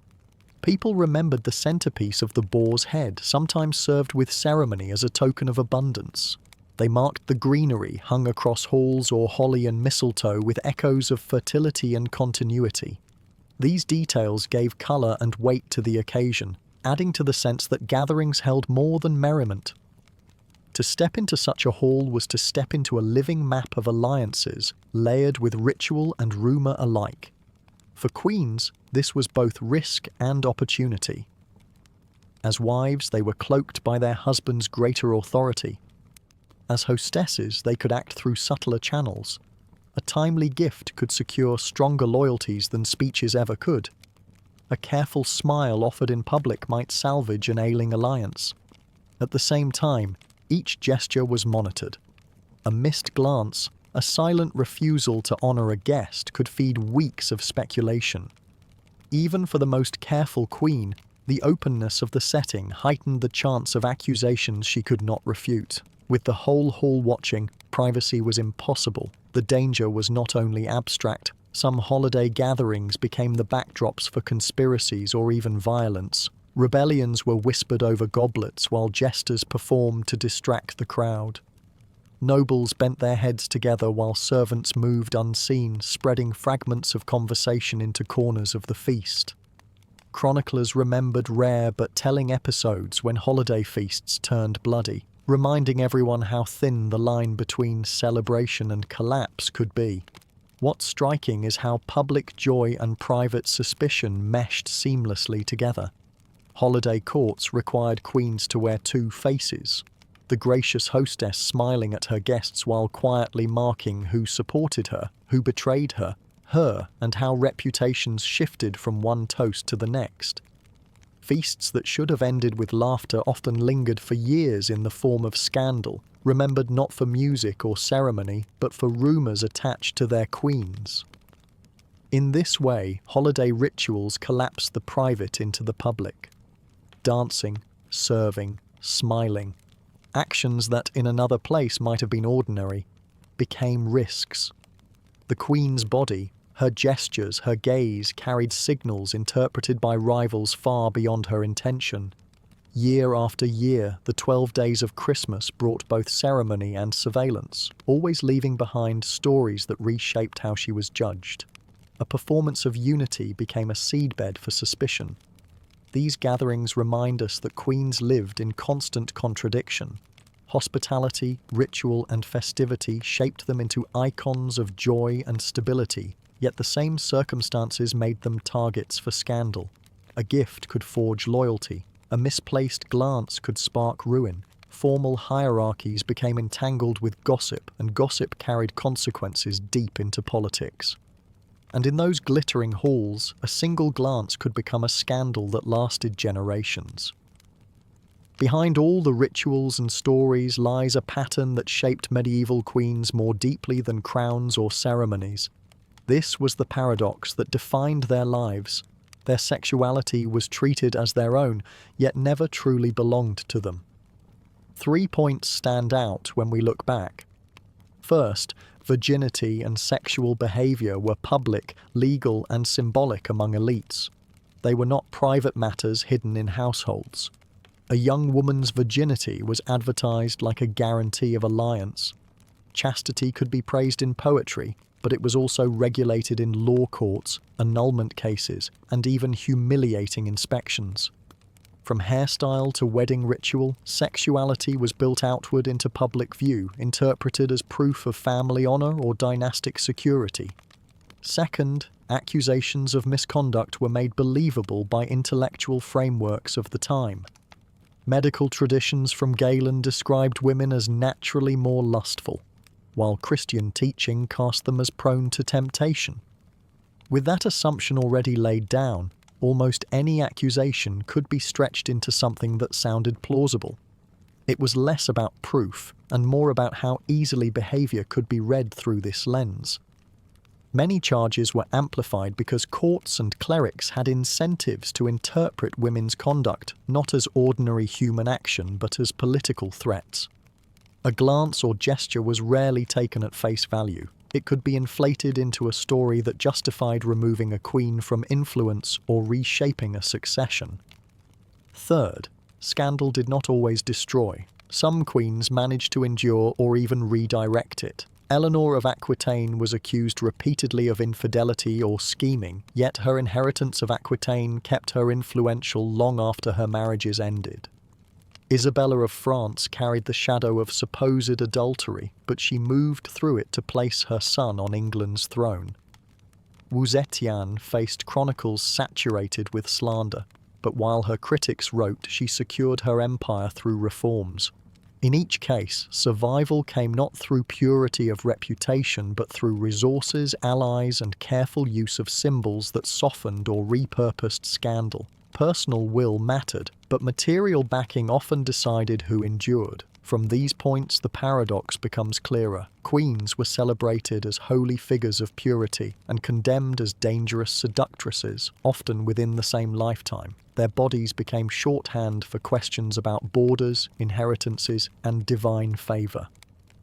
People remembered the centerpiece of the boar's head, sometimes served with ceremony as a token of abundance. They marked the greenery hung across halls or holly and mistletoe with echoes of fertility and continuity. These details gave colour and weight to the occasion, adding to the sense that gatherings held more than merriment. To step into such a hall was to step into a living map of alliances, layered with ritual and rumour alike. For queens, this was both risk and opportunity. As wives, they were cloaked by their husband's greater authority. As hostesses, they could act through subtler channels. A timely gift could secure stronger loyalties than speeches ever could. A careful smile offered in public might salvage an ailing alliance. At the same time, each gesture was monitored. A missed glance, a silent refusal to honour a guest could feed weeks of speculation. Even for the most careful queen, the openness of the setting heightened the chance of accusations she could not refute. With the whole hall watching, privacy was impossible. The danger was not only abstract. Some holiday gatherings became the backdrops for conspiracies or even violence. Rebellions were whispered over goblets while jesters performed to distract the crowd. Nobles bent their heads together while servants moved unseen, spreading fragments of conversation into corners of the feast. Chroniclers remembered rare but telling episodes when holiday feasts turned bloody, reminding everyone how thin the line between celebration and collapse could be. What's striking is how public joy and private suspicion meshed seamlessly together. Holiday courts required queens to wear two faces, the gracious hostess smiling at her guests while quietly marking who supported her, who betrayed her, and how reputations shifted from one toast to the next. Feasts that should have ended with laughter often lingered for years in the form of scandal, remembered not for music or ceremony, but for rumours attached to their queens. In this way, holiday rituals collapsed the private into the public. Dancing, serving, smiling, actions that in another place might have been ordinary, became risks. The queen's body, her gestures, her gaze carried signals interpreted by rivals far beyond her intention. Year after year, the 12 days of Christmas brought both ceremony and surveillance, always leaving behind stories that reshaped how she was judged. A performance of unity became a seedbed for suspicion. These gatherings remind us that queens lived in constant contradiction. Hospitality, ritual, and festivity shaped them into icons of joy and stability, yet the same circumstances made them targets for scandal. A gift could forge loyalty. A misplaced glance could spark ruin. Formal hierarchies became entangled with gossip, and gossip carried consequences deep into politics. And in those glittering halls, a single glance could become a scandal that lasted generations. Behind all the rituals and stories lies a pattern that shaped medieval queens more deeply than crowns or ceremonies. This was the paradox that defined their lives. Their sexuality was treated as their own, yet never truly belonged to them. 3 points stand out when we look back. First, virginity and sexual behavior were public, legal, and symbolic among elites. They were not private matters hidden in households. A young woman's virginity was advertised like a guarantee of alliance. Chastity could be praised in poetry, but it was also regulated in law courts, annulment cases, and even humiliating inspections. From hairstyle to wedding ritual, sexuality was built outward into public view, interpreted as proof of family honor or dynastic security. Second, accusations of misconduct were made believable by intellectual frameworks of the time. Medical traditions from Galen described women as naturally more lustful, while Christian teaching cast them as prone to temptation. With that assumption already laid down, almost any accusation could be stretched into something that sounded plausible. It was less about proof and more about how easily behavior could be read through this lens. Many charges were amplified because courts and clerics had incentives to interpret women's conduct not as ordinary human action but as political threats. A glance or gesture was rarely taken at face value. It could be inflated into a story that justified removing a queen from influence or reshaping a succession. Third, scandal did not always destroy. Some queens managed to endure or even redirect it. Eleanor of Aquitaine was accused repeatedly of infidelity or scheming, yet her inheritance of Aquitaine kept her influential long after her marriages ended. Isabella of France carried the shadow of supposed adultery, but she moved through it to place her son on England's throne. Wu Zetian faced chronicles saturated with slander, but while her critics wrote, she secured her empire through reforms. In each case, survival came not through purity of reputation, but through resources, allies, and careful use of symbols that softened or repurposed scandal. Personal will mattered, but material backing often decided who endured. From these points, the paradox becomes clearer. Queens were celebrated as holy figures of purity and condemned as dangerous seductresses, often within the same lifetime. Their bodies became shorthand for questions about borders, inheritances, and divine favor.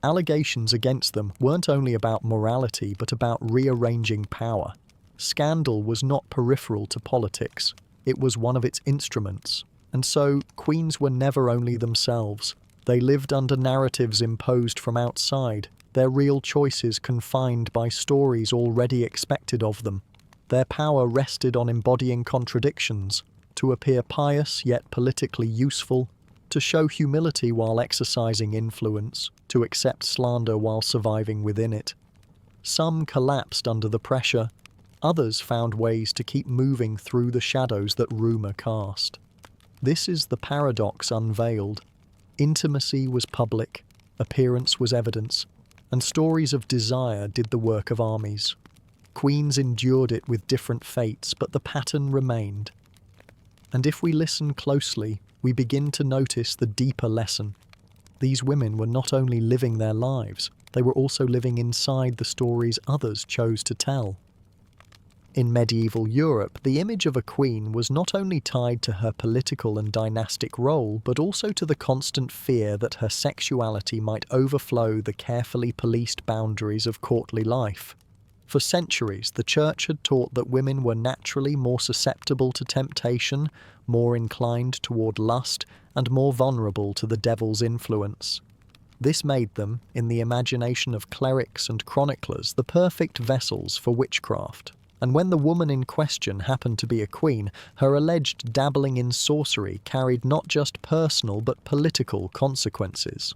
Allegations against them weren't only about morality, but about rearranging power. Scandal was not peripheral to politics. It was one of its instruments. And so, queens were never only themselves. They lived under narratives imposed from outside, their real choices confined by stories already expected of them. Their power rested on embodying contradictions, to appear pious yet politically useful, to show humility while exercising influence, to accept slander while surviving within it. Some collapsed under the pressure, others found ways to keep moving through the shadows that rumour cast. This is the paradox unveiled. Intimacy was public, appearance was evidence, and stories of desire did the work of armies. Queens endured it with different fates, but the pattern remained. And if we listen closely, we begin to notice the deeper lesson. These women were not only living their lives, they were also living inside the stories others chose to tell. In medieval Europe, the image of a queen was not only tied to her political and dynastic role, but also to the constant fear that her sexuality might overflow the carefully policed boundaries of courtly life. For centuries, the Church had taught that women were naturally more susceptible to temptation, more inclined toward lust, and more vulnerable to the devil's influence. This made them, in the imagination of clerics and chroniclers, the perfect vessels for witchcraft. And when the woman in question happened to be a queen, her alleged dabbling in sorcery carried not just personal but political consequences.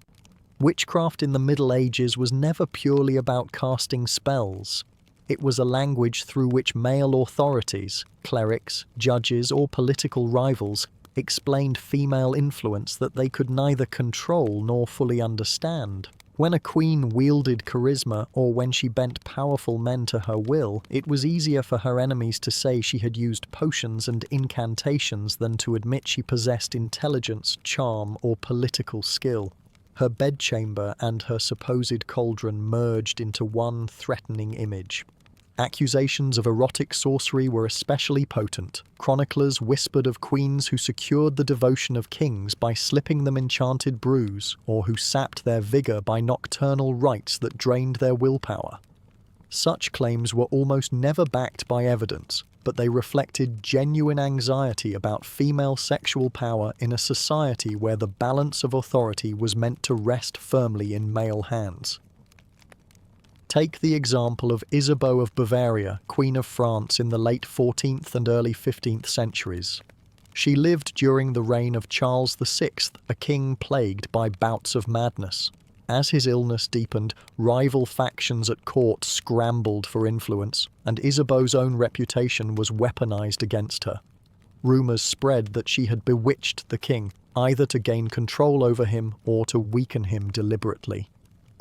Witchcraft in the Middle Ages was never purely about casting spells. It was a language through which male authorities, clerics, judges, or political rivals explained female influence that they could neither control nor fully understand. When a queen wielded charisma or when she bent powerful men to her will, it was easier for her enemies to say she had used potions and incantations than to admit she possessed intelligence, charm, or political skill. Her bedchamber and her supposed cauldron merged into one threatening image. Accusations of erotic sorcery were especially potent. Chroniclers whispered of queens who secured the devotion of kings by slipping them enchanted brews, or who sapped their vigor by nocturnal rites that drained their willpower. Such claims were almost never backed by evidence, but they reflected genuine anxiety about female sexual power in a society where the balance of authority was meant to rest firmly in male hands. Take the example of Isabeau of Bavaria, Queen of France in the late 14th and early 15th centuries. She lived during the reign of Charles VI, a king plagued by bouts of madness. As his illness deepened, rival factions at court scrambled for influence, and Isabeau's own reputation was weaponized against her. Rumors spread that she had bewitched the king, either to gain control over him or to weaken him deliberately.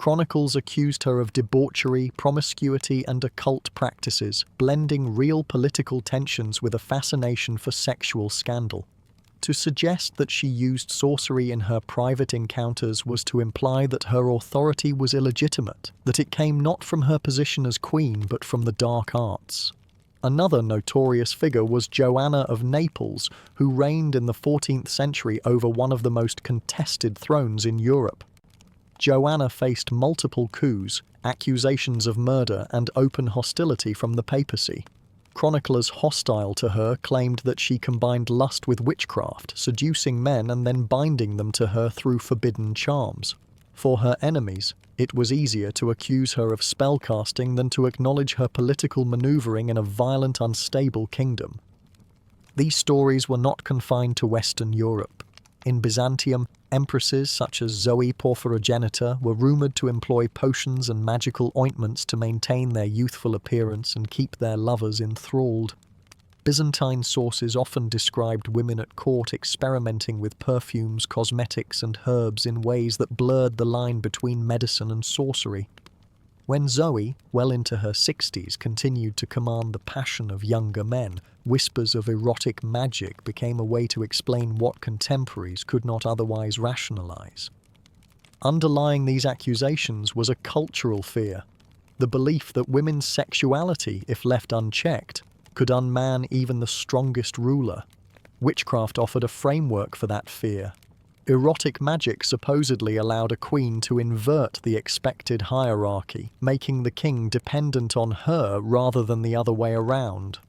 Chronicles accused her of debauchery, promiscuity, and occult practices, blending real political tensions with a fascination for sexual scandal. To suggest that she used sorcery in her private encounters was to imply that her authority was illegitimate, that it came not from her position as queen but from the dark arts. Another notorious figure was Joanna of Naples, who reigned in the 14th century over one of the most contested thrones in Europe. Joanna faced multiple coups, accusations of murder, and open hostility from the papacy. Chroniclers hostile to her claimed that she combined lust with witchcraft, seducing men and then binding them to her through forbidden charms. For her enemies, it was easier to accuse her of spellcasting than to acknowledge her political maneuvering in a violent, unstable kingdom. These stories were not confined to Western Europe. In Byzantium, empresses such as Zoe Porphyrogenita were rumoured to employ potions and magical ointments to maintain their youthful appearance and keep their lovers enthralled. Byzantine sources often described women at court experimenting with perfumes, cosmetics, and herbs in ways that blurred the line between medicine and sorcery. When Zoe, well into her 60s, continued to command the passion of younger men, whispers of erotic magic became a way to explain what contemporaries could not otherwise rationalize. Underlying these accusations was a cultural fear, the belief that women's sexuality, if left unchecked, could unman even the strongest ruler. Witchcraft offered a framework for that fear. Erotic magic supposedly allowed a queen to invert the expected hierarchy, making the king dependent on her rather than the other way around.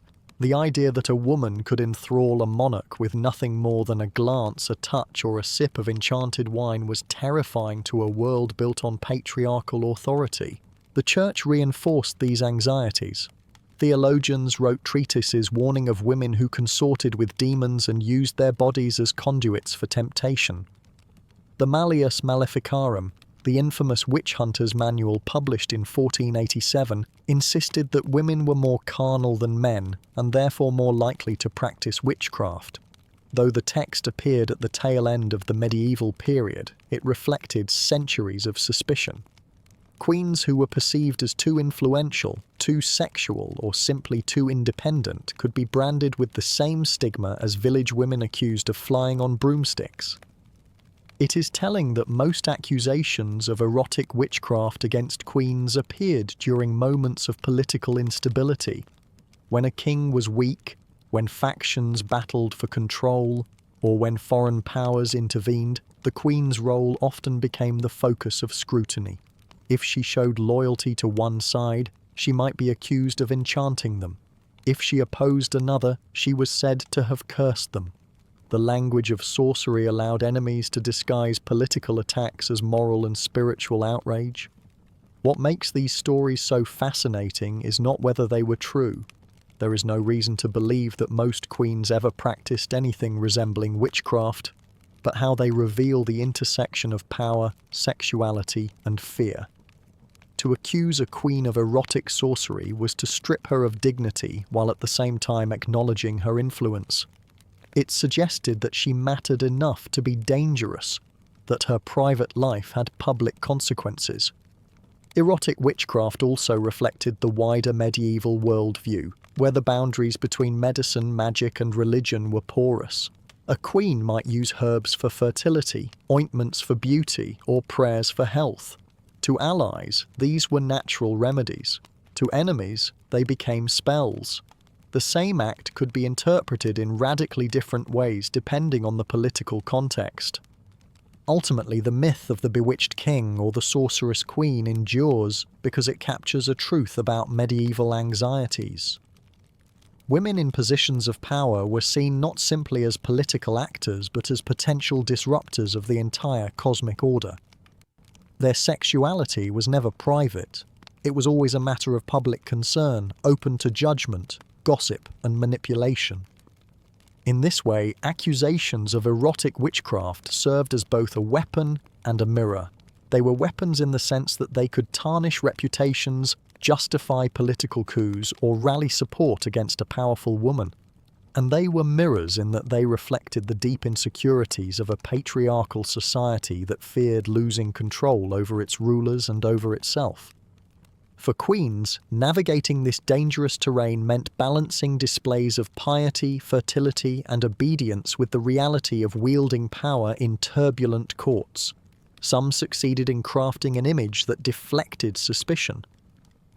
The idea that a woman could enthrall a monarch with nothing more than a glance, a touch, or a sip of enchanted wine was terrifying to a world built on patriarchal authority. The Church reinforced these anxieties. Theologians wrote treatises warning of women who consorted with demons and used their bodies as conduits for temptation. The Malleus Maleficarum, the infamous witch hunter's manual published in 1487, insisted that women were more carnal than men and therefore more likely to practice witchcraft. Though the text appeared at the tail end of the medieval period, it reflected centuries of suspicion. Queens who were perceived as too influential, too sexual, or simply too independent could be branded with the same stigma as village women accused of flying on broomsticks. It is telling that most accusations of erotic witchcraft against queens appeared during moments of political instability, when a king was weak, when factions battled for control, or when foreign powers intervened. The queen's role often became the focus of scrutiny. If she showed loyalty to one side, she might be accused of enchanting them. If she opposed another, she was said to have cursed them. The language of sorcery allowed enemies to disguise political attacks as moral and spiritual outrage. What makes these stories so fascinating is not whether they were true. There is no reason to believe that most queens ever practiced anything resembling witchcraft, but how they reveal the intersection of power, sexuality, and fear. To accuse a queen of erotic sorcery was to strip her of dignity while at the same time acknowledging her influence. It suggested that she mattered enough to be dangerous, that her private life had public consequences. Erotic witchcraft also reflected the wider medieval worldview, where the boundaries between medicine, magic, and religion were porous. A queen might use herbs for fertility, ointments for beauty, or prayers for health. To allies, these were natural remedies. To enemies, they became spells. The same act could be interpreted in radically different ways depending on the political context. Ultimately, the myth of the bewitched king or the sorceress queen endures because it captures a truth about medieval anxieties. Women in positions of power were seen not simply as political actors but as potential disruptors of the entire cosmic order. Their sexuality was never private. It was always a matter of public concern, open to judgment, gossip, and manipulation. In this way, accusations of erotic witchcraft served as both a weapon and a mirror. They were weapons in the sense that they could tarnish reputations, justify political coups, or rally support against a powerful woman. And they were mirrors in that they reflected the deep insecurities of a patriarchal society that feared losing control over its rulers and over itself. For queens, navigating this dangerous terrain meant balancing displays of piety, fertility, and obedience with the reality of wielding power in turbulent courts. Some succeeded in crafting an image that deflected suspicion.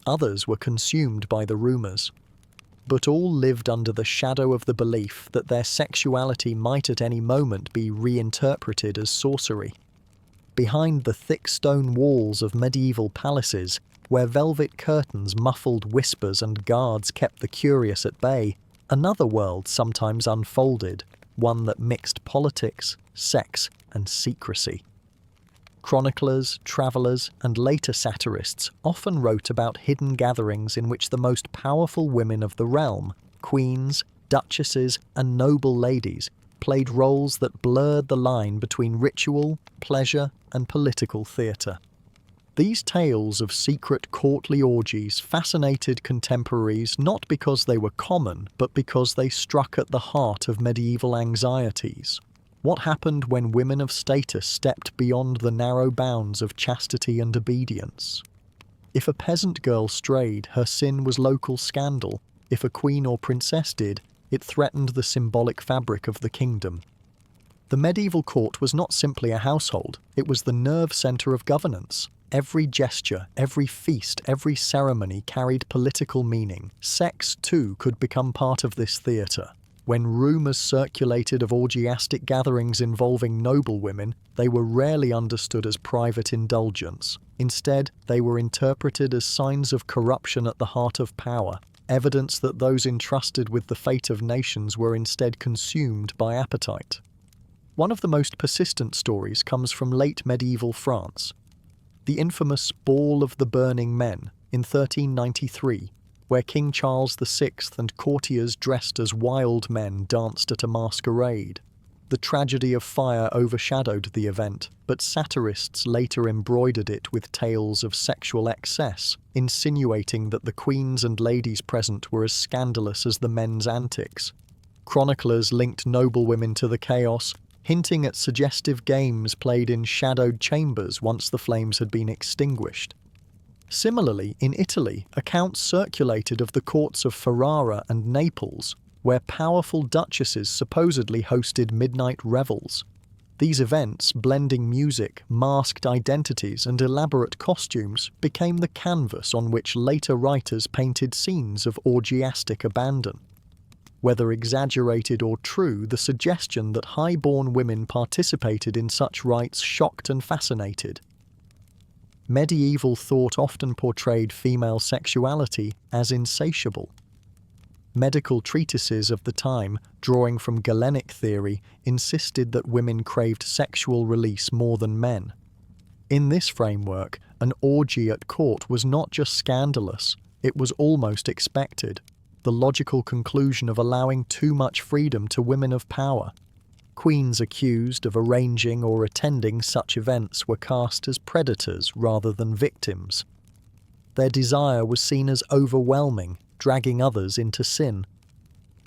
Others were consumed by the rumors. But all lived under the shadow of the belief that their sexuality might at any moment be reinterpreted as sorcery. Behind the thick stone walls of medieval palaces, where velvet curtains muffled whispers and guards kept the curious at bay, another world sometimes unfolded, one that mixed politics, sex, and secrecy. Chroniclers, travellers, and later satirists often wrote about hidden gatherings in which the most powerful women of the realm, queens, duchesses, and noble ladies, played roles that blurred the line between ritual, pleasure, and political theatre. These tales of secret courtly orgies fascinated contemporaries not because they were common, but because they struck at the heart of medieval anxieties. What happened when women of status stepped beyond the narrow bounds of chastity and obedience? If a peasant girl strayed, her sin was local scandal. If a queen or princess did, it threatened the symbolic fabric of the kingdom. The medieval court was not simply a household, it was the nerve centre of governance. Every gesture, every feast, every ceremony carried political meaning. Sex, too, could become part of this theatre. When rumours circulated of orgiastic gatherings involving noble women, they were rarely understood as private indulgence. Instead, they were interpreted as signs of corruption at the heart of power, evidence that those entrusted with the fate of nations were instead consumed by appetite. One of the most persistent stories comes from late medieval France. The infamous Ball of the Burning Men in 1393, where King Charles VI and courtiers dressed as wild men danced at a masquerade. The tragedy of fire overshadowed the event, but satirists later embroidered it with tales of sexual excess, insinuating that the queens and ladies present were as scandalous as the men's antics. Chroniclers linked noblewomen to the chaos, hinting at suggestive games played in shadowed chambers once the flames had been extinguished. Similarly, in Italy, accounts circulated of the courts of Ferrara and Naples, where powerful duchesses supposedly hosted midnight revels. These events, blending music, masked identities, and elaborate costumes, became the canvas on which later writers painted scenes of orgiastic abandon. Whether exaggerated or true, the suggestion that high-born women participated in such rites shocked and fascinated. Medieval thought often portrayed female sexuality as insatiable. Medical treatises of the time, drawing from Galenic theory, insisted that women craved sexual release more than men. In this framework, an orgy at court was not just scandalous, it was almost expected, the logical conclusion of allowing too much freedom to women of power. Queens accused of arranging or attending such events were cast as predators rather than victims. Their desire was seen as overwhelming, dragging others into sin.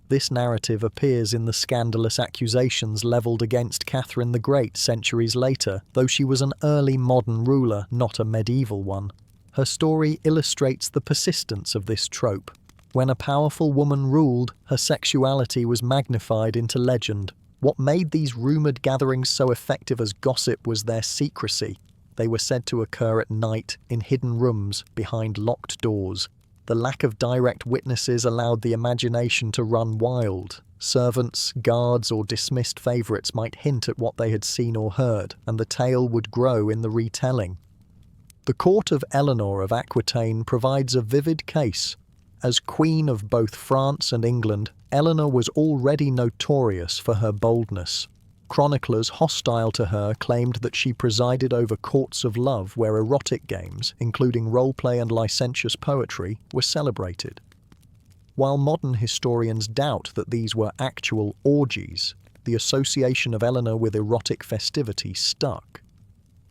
This narrative appears in the scandalous accusations levelled against Catherine the Great centuries later, though she was an early modern ruler, not a medieval one. Her story illustrates the persistence of this trope. When a powerful woman ruled, her sexuality was magnified into legend. What made these rumoured gatherings so effective as gossip was their secrecy. They were said to occur at night, in hidden rooms, behind locked doors. The lack of direct witnesses allowed the imagination to run wild. Servants, guards, or dismissed favourites might hint at what they had seen or heard, and the tale would grow in the retelling. The court of Eleanor of Aquitaine provides a vivid case. As Queen of both France and England, Eleanor was already notorious for her boldness. Chroniclers hostile to her claimed that she presided over courts of love where erotic games, including roleplay and licentious poetry, were celebrated. While modern historians doubt that these were actual orgies, the association of Eleanor with erotic festivity stuck.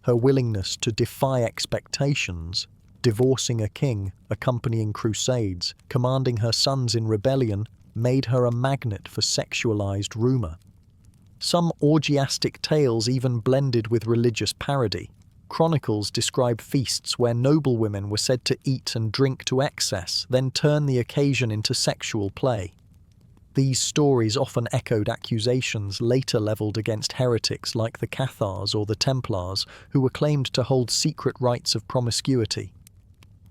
Her willingness to defy expectations, divorcing a king, accompanying crusades, commanding her sons in rebellion, made her a magnet for sexualized rumor. Some orgiastic tales even blended with religious parody. Chronicles describe feasts where noblewomen were said to eat and drink to excess, then turn the occasion into sexual play. These stories often echoed accusations later levelled against heretics like the Cathars or the Templars, who were claimed to hold secret rites of promiscuity.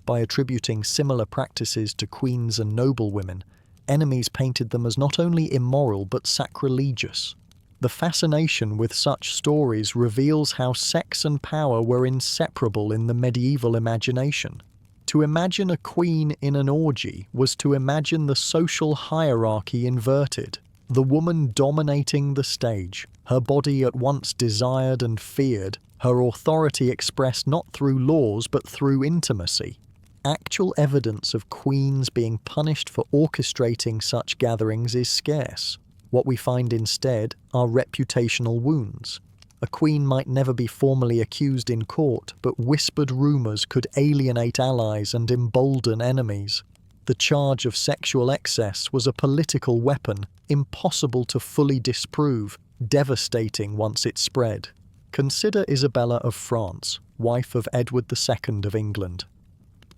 By attributing similar practices to queens and noblewomen, enemies painted them as not only immoral but sacrilegious. The fascination with such stories reveals how sex and power were inseparable in the medieval imagination. To imagine a queen in an orgy was to imagine the social hierarchy inverted, the woman dominating the stage, her body at once desired and feared, her authority expressed not through laws but through intimacy. Actual evidence of queens being punished for orchestrating such gatherings is scarce. What we find instead are reputational wounds. A queen might never be formally accused in court, but whispered rumours could alienate allies and embolden enemies. The charge of sexual excess was a political weapon, impossible to fully disprove, devastating once it spread. Consider Isabella of France, wife of Edward II of England.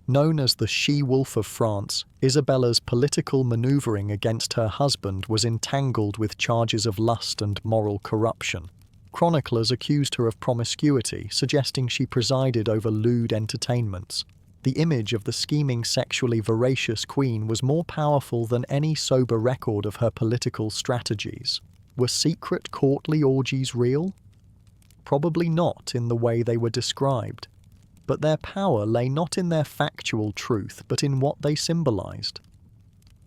Known as the she-wolf of France, Isabella's political manoeuvring against her husband was entangled with charges of lust and moral corruption. Chroniclers accused her of promiscuity, suggesting she presided over lewd entertainments. The image of the scheming, sexually voracious queen was more powerful than any sober record of her political strategies. Were secret courtly orgies real? Probably not in the way they were described. But their power lay not in their factual truth, but in what they symbolized.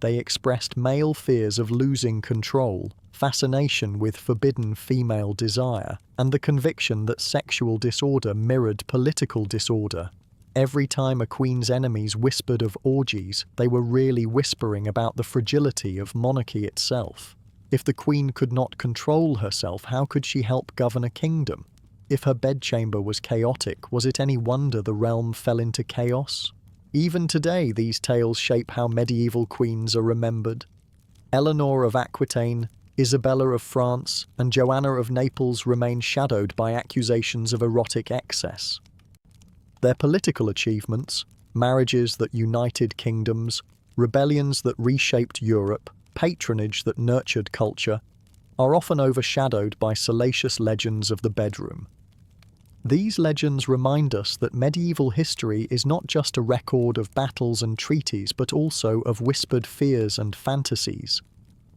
They expressed male fears of losing control, fascination with forbidden female desire, and the conviction that sexual disorder mirrored political disorder. Every time a queen's enemies whispered of orgies, they were really whispering about the fragility of monarchy itself. If the queen could not control herself, how could she help govern a kingdom? If her bedchamber was chaotic, was it any wonder the realm fell into chaos? Even today, these tales shape how medieval queens are remembered. Eleanor of Aquitaine, Isabella of France, and Joanna of Naples remain shadowed by accusations of erotic excess. Their political achievements, marriages that united kingdoms, rebellions that reshaped Europe, patronage that nurtured culture, are often overshadowed by salacious legends of the bedroom. These legends remind us that medieval history is not just a record of battles and treaties, but also of whispered fears and fantasies.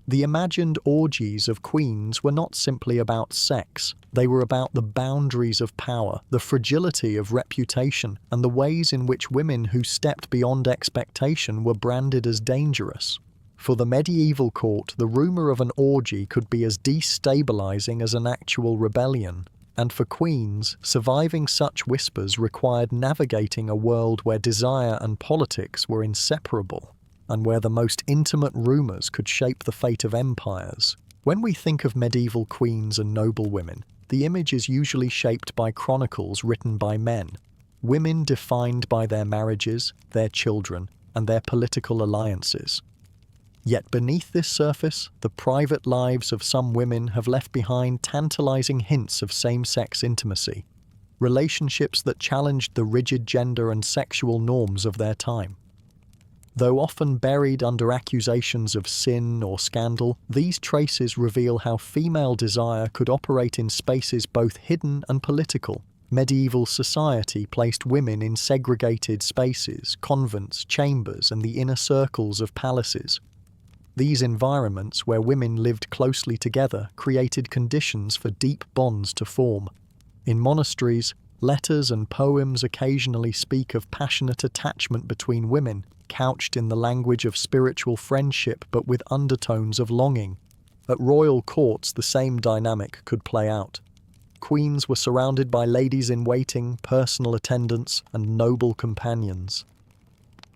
The imagined orgies of queens were not simply about sex. They were about the boundaries of power, the fragility of reputation, and the ways in which women who stepped beyond expectation were branded as dangerous. For the medieval court, the rumor of an orgy could be as destabilizing as an actual rebellion. And for queens, surviving such whispers required navigating a world where desire and politics were inseparable, and where the most intimate rumors could shape the fate of empires. When we think of medieval queens and noblewomen, the image is usually shaped by chronicles written by men, women defined by their marriages, their children, and their political alliances. Yet beneath this surface, the private lives of some women have left behind tantalizing hints of same-sex intimacy, relationships that challenged the rigid gender and sexual norms of their time. Though often buried under accusations of sin or scandal, these traces reveal how female desire could operate in spaces both hidden and political. Medieval society placed women in segregated spaces, convents, chambers, and the inner circles of palaces. These environments, where women lived closely together, created conditions for deep bonds to form. In monasteries, letters and poems occasionally speak of passionate attachment between women, couched in the language of spiritual friendship but with undertones of longing. At royal courts, the same dynamic could play out. Queens were surrounded by ladies-in-waiting, personal attendants, and noble companions.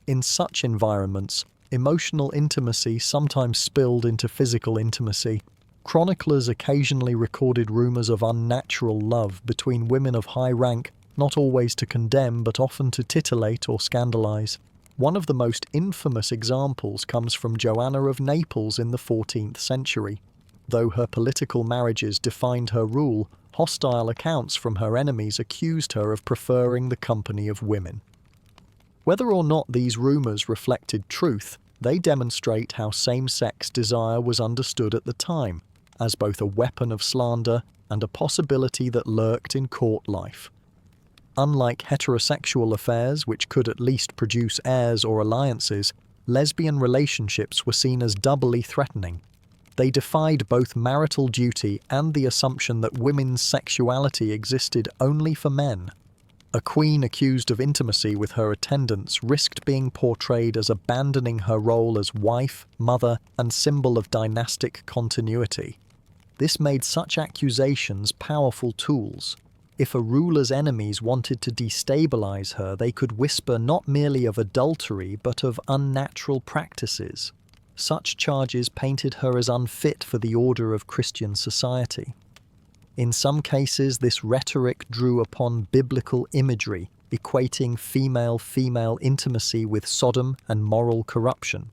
In such environments, emotional intimacy sometimes spilled into physical intimacy. Chroniclers occasionally recorded rumors of unnatural love between women of high rank, not always to condemn but often to titillate or scandalize. One of the most infamous examples comes from Joanna of Naples in the 14th century. Though her political marriages defined her rule, hostile accounts from her enemies accused her of preferring the company of women. Whether or not these rumors reflected truth, they demonstrate how same-sex desire was understood at the time, as both a weapon of slander and a possibility that lurked in court life. Unlike heterosexual affairs, which could at least produce heirs or alliances, lesbian relationships were seen as doubly threatening. They defied both marital duty and the assumption that women's sexuality existed only for men. A queen accused of intimacy with her attendants risked being portrayed as abandoning her role as wife, mother, and symbol of dynastic continuity. This made such accusations powerful tools. If a ruler's enemies wanted to destabilize her, they could whisper not merely of adultery but of unnatural practices. Such charges painted her as unfit for the order of Christian society. In some cases, this rhetoric drew upon biblical imagery, equating female-female intimacy with Sodom and moral corruption.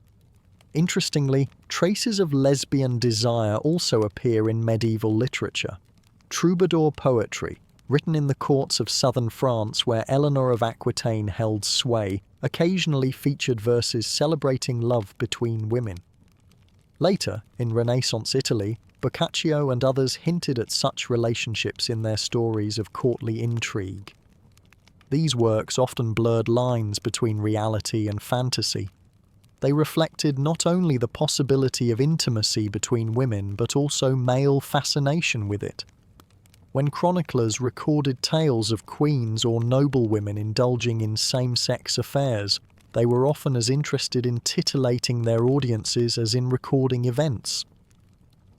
Interestingly, traces of lesbian desire also appear in medieval literature. Troubadour poetry, written in the courts of southern France where Eleanor of Aquitaine held sway, occasionally featured verses celebrating love between women. Later, in Renaissance Italy, Boccaccio and others hinted at such relationships in their stories of courtly intrigue. These works often blurred lines between reality and fantasy. They reflected not only the possibility of intimacy between women but also male fascination with it. When chroniclers recorded tales of queens or noblewomen indulging in same-sex affairs, they were often as interested in titillating their audiences as in recording events.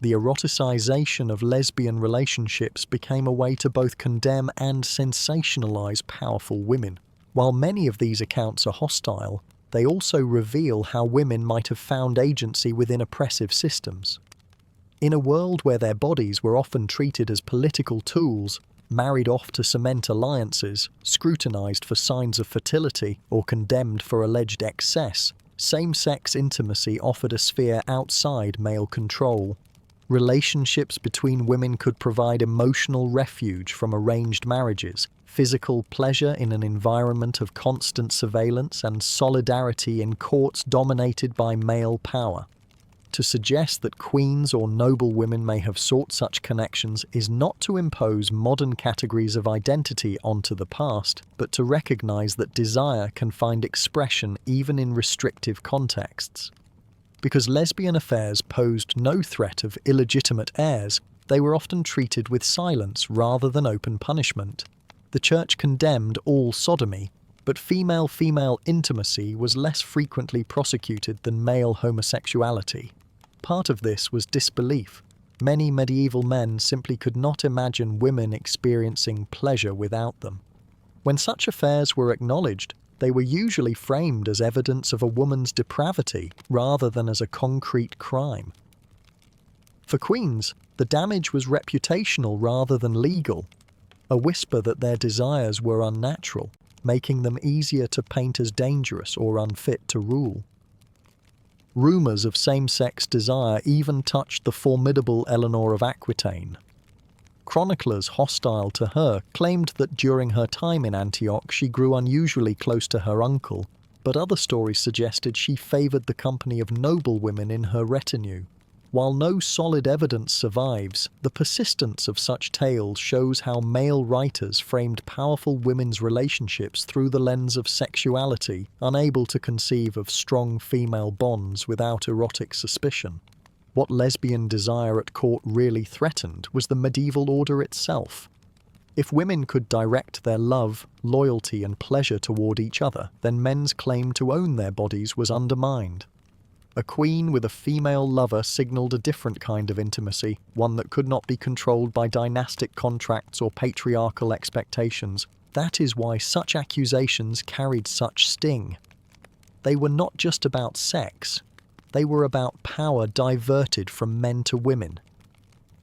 The eroticization of lesbian relationships became a way to both condemn and sensationalize powerful women. While many of these accounts are hostile, they also reveal how women might have found agency within oppressive systems. In a world where their bodies were often treated as political tools, married off to cement alliances, scrutinized for signs of fertility, or condemned for alleged excess, same-sex intimacy offered a sphere outside male control. Relationships between women could provide emotional refuge from arranged marriages, physical pleasure in an environment of constant surveillance, and solidarity in courts dominated by male power. To suggest that queens or noblewomen may have sought such connections is not to impose modern categories of identity onto the past, but to recognize that desire can find expression even in restrictive contexts. Because lesbian affairs posed no threat of illegitimate heirs, they were often treated with silence rather than open punishment. The Church condemned all sodomy, but female-female intimacy was less frequently prosecuted than male homosexuality. Part of this was disbelief. Many medieval men simply could not imagine women experiencing pleasure without them. When such affairs were acknowledged, they were usually framed as evidence of a woman's depravity rather than as a concrete crime. For queens, the damage was reputational rather than legal, a whisper that their desires were unnatural, making them easier to paint as dangerous or unfit to rule. Rumours of same-sex desire even touched the formidable Eleanor of Aquitaine. Chroniclers hostile to her claimed that during her time in Antioch she grew unusually close to her uncle, but other stories suggested she favoured the company of noblewomen in her retinue. While no solid evidence survives, the persistence of such tales shows how male writers framed powerful women's relationships through the lens of sexuality, unable to conceive of strong female bonds without erotic suspicion. What lesbian desire at court really threatened was the medieval order itself. If women could direct their love, loyalty, and pleasure toward each other, then men's claim to own their bodies was undermined. A queen with a female lover signalled a different kind of intimacy, one that could not be controlled by dynastic contracts or patriarchal expectations. That is why such accusations carried such sting. They were not just about sex. They were about power diverted from men to women.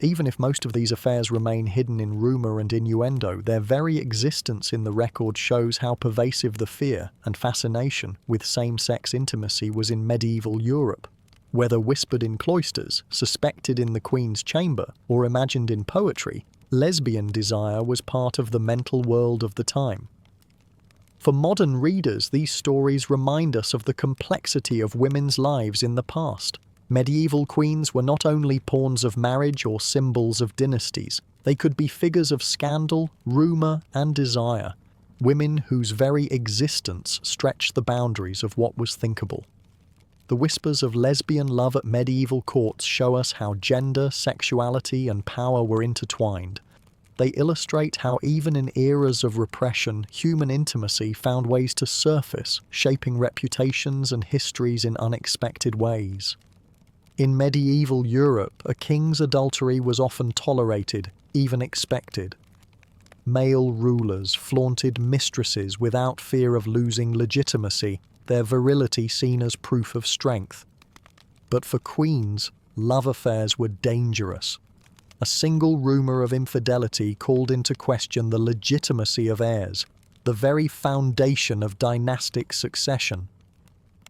Even if most of these affairs remain hidden in rumour and innuendo, their very existence in the record shows how pervasive the fear and fascination with same-sex intimacy was in medieval Europe. Whether whispered in cloisters, suspected in the Queen's chamber, or imagined in poetry, lesbian desire was part of the mental world of the time. For modern readers, these stories remind us of the complexity of women's lives in the past. Medieval queens were not only pawns of marriage or symbols of dynasties. They could be figures of scandal, rumour, and desire, women whose very existence stretched the boundaries of what was thinkable. The whispers of lesbian love at medieval courts show us how gender, sexuality, and power were intertwined. They illustrate how even in eras of repression, human intimacy found ways to surface, shaping reputations and histories in unexpected ways. In medieval Europe, a king's adultery was often tolerated, even expected. Male rulers flaunted mistresses without fear of losing legitimacy, their virility seen as proof of strength. But for queens, love affairs were dangerous. A single rumour of infidelity called into question the legitimacy of heirs, the very foundation of dynastic succession.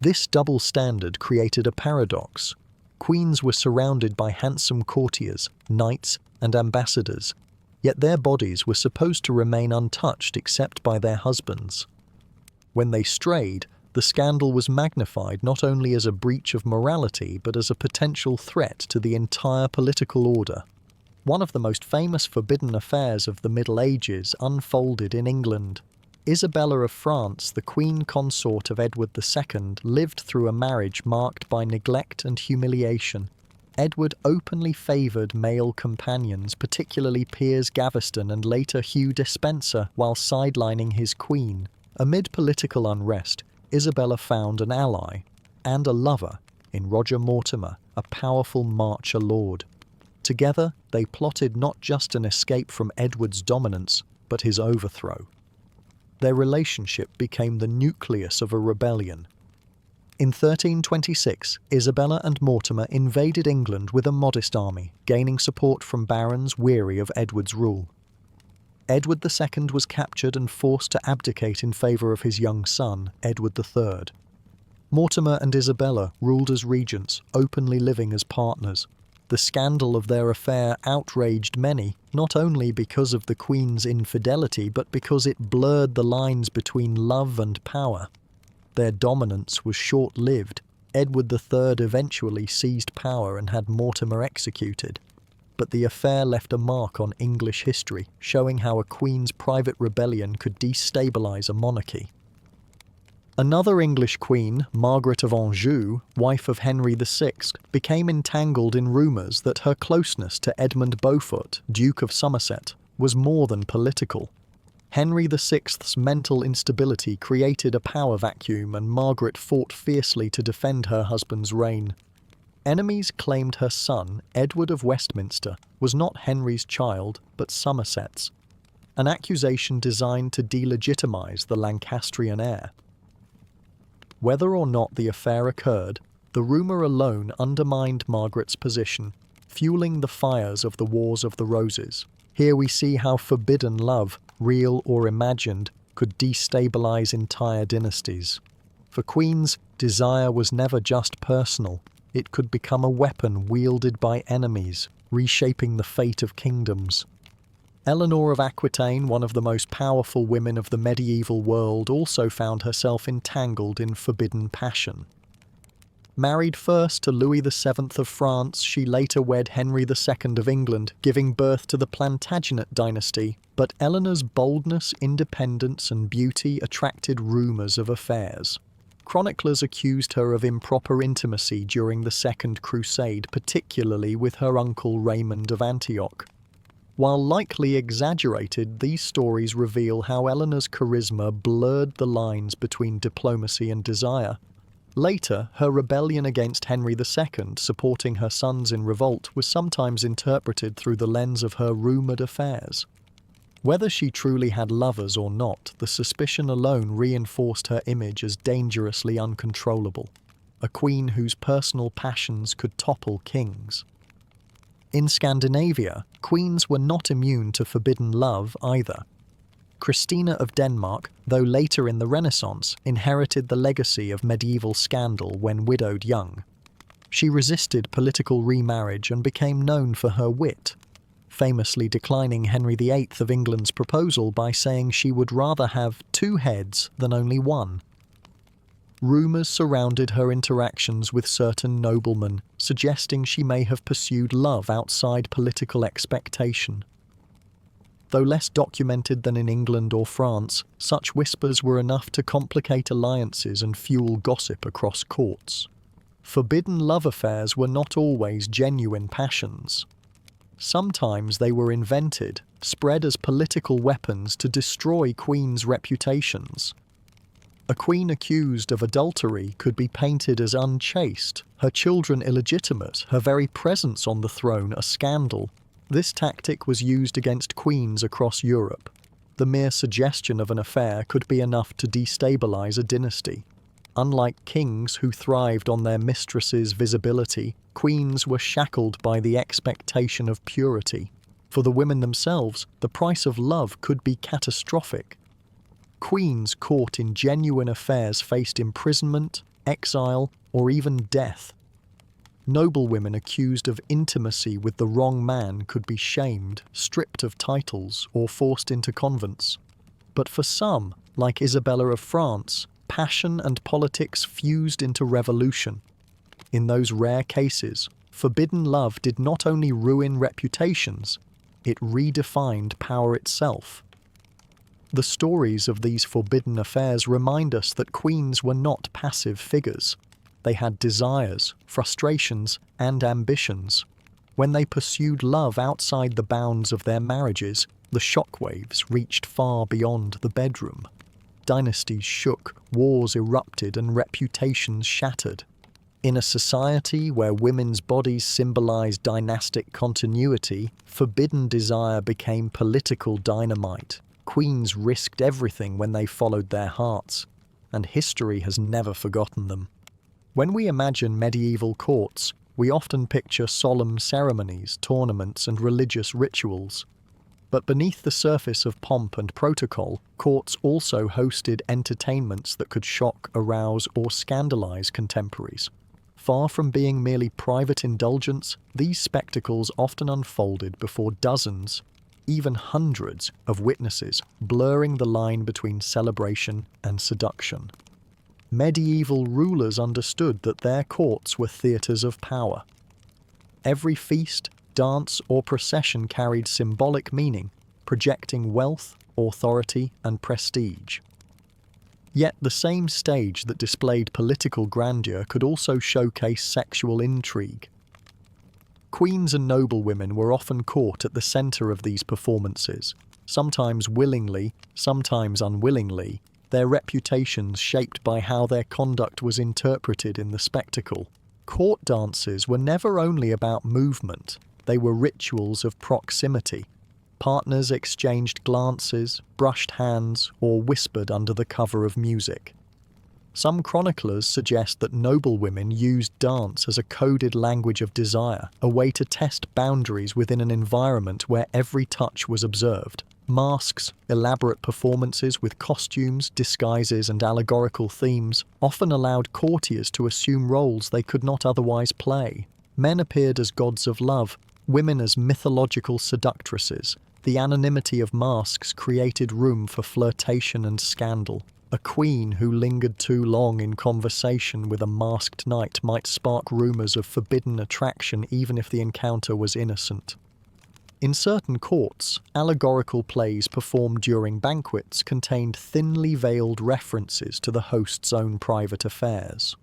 This double standard created a paradox. Queens were surrounded by handsome courtiers, knights, and ambassadors, yet their bodies were supposed to remain untouched except by their husbands. When they strayed, the scandal was magnified not only as a breach of morality but as a potential threat to the entire political order. One of the most famous forbidden affairs of the Middle Ages unfolded in England. Isabella of France, the queen consort of Edward II, lived through a marriage marked by neglect and humiliation. Edward openly favoured male companions, particularly Piers Gaveston and later Hugh Despenser, while sidelining his queen. Amid political unrest, Isabella found an ally and a lover in Roger Mortimer, a powerful Marcher lord. Together, they plotted not just an escape from Edward's dominance, but his overthrow. Their relationship became the nucleus of a rebellion. In 1326, Isabella and Mortimer invaded England with a modest army, gaining support from barons weary of Edward's rule. Edward II was captured and forced to abdicate in favour of his young son, Edward III. Mortimer and Isabella ruled as regents, openly living as partners. The scandal of their affair outraged many, not only because of the Queen's infidelity, but because it blurred the lines between love and power. Their dominance was short-lived. Edward III eventually seized power and had Mortimer executed. But the affair left a mark on English history, showing how a Queen's private rebellion could destabilise a monarchy. Another English queen, Margaret of Anjou, wife of Henry VI, became entangled in rumours that her closeness to Edmund Beaufort, Duke of Somerset, was more than political. Henry VI's mental instability created a power vacuum, and Margaret fought fiercely to defend her husband's reign. Enemies claimed her son, Edward of Westminster, was not Henry's child, but Somerset's, an accusation designed to delegitimise the Lancastrian heir. Whether or not the affair occurred, the rumour alone undermined Margaret's position, fueling the fires of the Wars of the Roses. Here we see how forbidden love, real or imagined, could destabilise entire dynasties. For queens, desire was never just personal. It could become a weapon wielded by enemies, reshaping the fate of kingdoms. Eleanor of Aquitaine, one of the most powerful women of the medieval world, also found herself entangled in forbidden passion. Married first to Louis VII of France, she later wed Henry II of England, giving birth to the Plantagenet dynasty, but Eleanor's boldness, independence and beauty attracted rumours of affairs. Chroniclers accused her of improper intimacy during the Second Crusade, particularly with her uncle Raymond of Antioch. While likely exaggerated, these stories reveal how Eleanor's charisma blurred the lines between diplomacy and desire. Later, her rebellion against Henry II, supporting her sons in revolt, was sometimes interpreted through the lens of her rumoured affairs. Whether she truly had lovers or not, the suspicion alone reinforced her image as dangerously uncontrollable, a queen whose personal passions could topple kings. In Scandinavia, queens were not immune to forbidden love either. Christina of Denmark, though later in the Renaissance, inherited the legacy of medieval scandal when widowed young. She resisted political remarriage and became known for her wit, famously declining Henry VIII of England's proposal by saying she would rather have 2 heads than only one. Rumours surrounded her interactions with certain noblemen, suggesting she may have pursued love outside political expectation. Though less documented than in England or France, such whispers were enough to complicate alliances and fuel gossip across courts. Forbidden love affairs were not always genuine passions. Sometimes they were invented, spread as political weapons to destroy queens' reputations. A queen accused of adultery could be painted as unchaste, her children illegitimate, her very presence on the throne a scandal. This tactic was used against queens across Europe. The mere suggestion of an affair could be enough to destabilise a dynasty. Unlike kings who thrived on their mistress's visibility, queens were shackled by the expectation of purity. For the women themselves, the price of love could be catastrophic. Queens caught in genuine affairs faced imprisonment, exile, or even death. Noblewomen accused of intimacy with the wrong man could be shamed, stripped of titles, or forced into convents. But for some, like Isabella of France, passion and politics fused into revolution. In those rare cases, forbidden love did not only ruin reputations, it redefined power itself. The stories of these forbidden affairs remind us that queens were not passive figures. They had desires, frustrations, and ambitions. When they pursued love outside the bounds of their marriages, the shockwaves reached far beyond the bedroom. Dynasties shook, wars erupted, and reputations shattered. In a society where women's bodies symbolized dynastic continuity, forbidden desire became political dynamite. Queens risked everything when they followed their hearts, and history has never forgotten them. When we imagine medieval courts, we often picture solemn ceremonies, tournaments, and religious rituals. But beneath the surface of pomp and protocol, courts also hosted entertainments that could shock, arouse, or scandalize contemporaries. Far from being merely private indulgence, these spectacles often unfolded before dozens, even hundreds, of witnesses, blurring the line between celebration and seduction. Medieval rulers understood that their courts were theatres of power. Every feast, dance, or procession carried symbolic meaning, projecting wealth, authority, and prestige. Yet the same stage that displayed political grandeur could also showcase sexual intrigue. Queens and noblewomen were often caught at the centre of these performances, sometimes willingly, sometimes unwillingly, their reputations shaped by how their conduct was interpreted in the spectacle. Court dances were never only about movement, they were rituals of proximity. Partners exchanged glances, brushed hands, or whispered under the cover of music. Some chroniclers suggest that noblewomen used dance as a coded language of desire, a way to test boundaries within an environment where every touch was observed. Masks, elaborate performances with costumes, disguises, and allegorical themes often allowed courtiers to assume roles they could not otherwise play. Men appeared as gods of love, women as mythological seductresses. The anonymity of masks created room for flirtation and scandal. A queen who lingered too long in conversation with a masked knight might spark rumours of forbidden attraction even if the encounter was innocent. In certain courts, allegorical plays performed during banquets contained thinly veiled references to the host's own private affairs.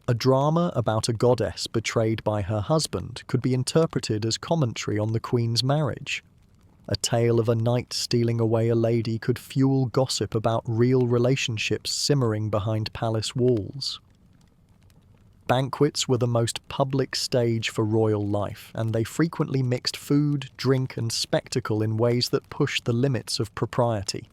A drama about a goddess betrayed by her husband could be interpreted as commentary on the queen's marriage. A tale of a knight stealing away a lady could fuel gossip about real relationships simmering behind palace walls. Banquets were the most public stage for royal life, and they frequently mixed food, drink, and spectacle in ways that pushed the limits of propriety.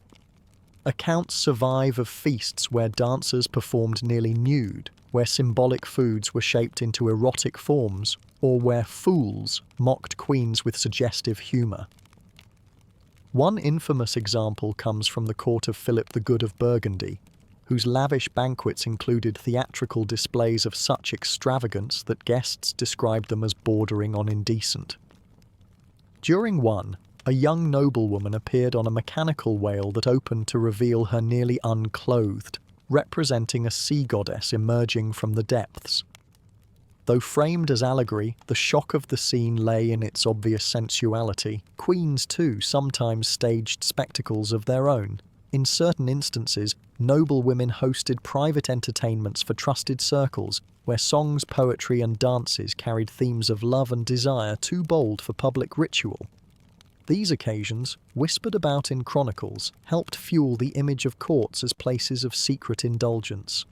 Accounts survive of feasts where dancers performed nearly nude, where symbolic foods were shaped into erotic forms, or where fools mocked queens with suggestive humour. One infamous example comes from the court of Philip the Good of Burgundy, whose lavish banquets included theatrical displays of such extravagance that guests described them as bordering on indecent. During one, a young noblewoman appeared on a mechanical whale that opened to reveal her nearly unclothed, representing a sea goddess emerging from the depths. Though framed as allegory, the shock of the scene lay in its obvious sensuality. Queens, too, sometimes staged spectacles of their own. In certain instances, noblewomen hosted private entertainments for trusted circles, where songs, poetry, and dances carried themes of love and desire too bold for public ritual. These occasions, whispered about in chronicles, helped fuel the image of courts as places of secret indulgence.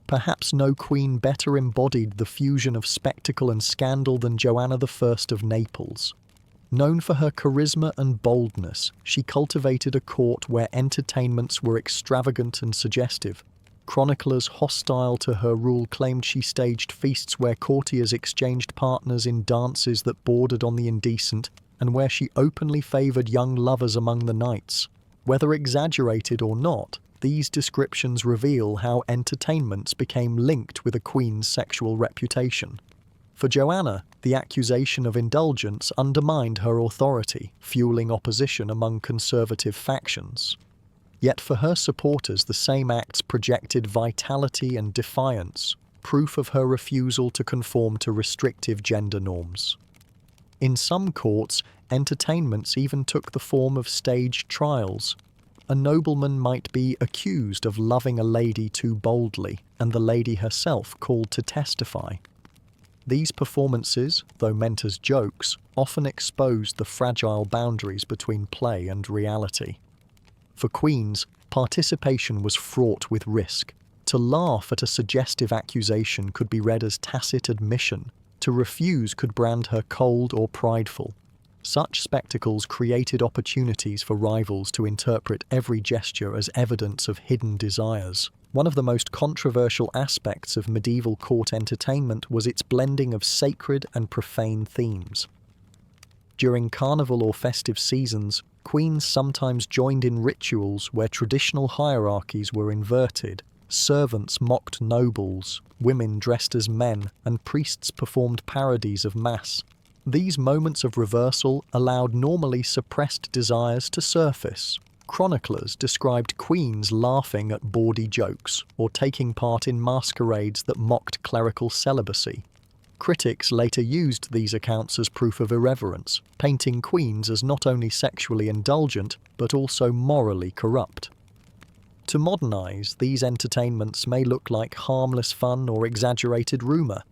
Perhaps no queen better embodied the fusion of spectacle and scandal than Joanna I of Naples. Known for her charisma and boldness, she cultivated a court where entertainments were extravagant and suggestive. Chroniclers hostile to her rule claimed she staged feasts where courtiers exchanged partners in dances that bordered on the indecent, and where she openly favoured young lovers among the knights. Whether exaggerated or not, these descriptions reveal how entertainments became linked with a queen's sexual reputation. For Joanna, the accusation of indulgence undermined her authority, fueling opposition among conservative factions. Yet for her supporters, the same acts projected vitality and defiance, proof of her refusal to conform to restrictive gender norms. In some courts, entertainments even took the form of staged trials. A nobleman might be accused of loving a lady too boldly, and the lady herself called to testify. These performances, though meant as jokes, often exposed the fragile boundaries between play and reality. For queens, participation was fraught with risk. To laugh at a suggestive accusation could be read as tacit admission. To refuse could brand her cold or prideful. Such spectacles created opportunities for rivals to interpret every gesture as evidence of hidden desires. One of the most controversial aspects of medieval court entertainment was its blending of sacred and profane themes. During carnival or festive seasons, queens sometimes joined in rituals where traditional hierarchies were inverted. Servants mocked nobles, women dressed as men, and priests performed parodies of mass. These moments of reversal allowed normally suppressed desires to surface. Chroniclers described queens laughing at bawdy jokes or taking part in masquerades that mocked clerical celibacy. Critics later used these accounts as proof of irreverence, painting queens as not only sexually indulgent but also morally corrupt. To modern eyes, these entertainments may look like harmless fun or exaggerated rumour.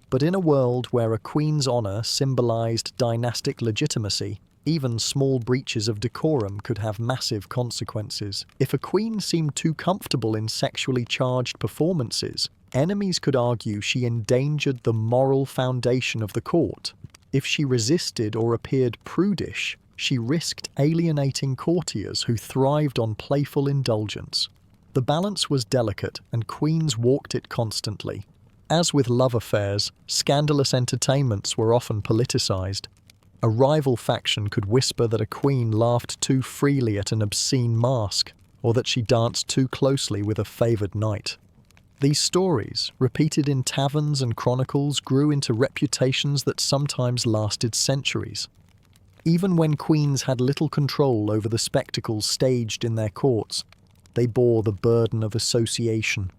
But in a world where a queen's honour symbolised dynastic legitimacy, even small breaches of decorum could have massive consequences. If a queen seemed too comfortable in sexually charged performances, enemies could argue she endangered the moral foundation of the court. If she resisted or appeared prudish, she risked alienating courtiers who thrived on playful indulgence. The balance was delicate, and queens walked it constantly. As with love affairs, scandalous entertainments were often politicized. A rival faction could whisper that a queen laughed too freely at an obscene masque, or that she danced too closely with a favored knight. These stories, repeated in taverns and chronicles, grew into reputations that sometimes lasted centuries. Even when queens had little control over the spectacles staged in their courts, they bore the burden of association.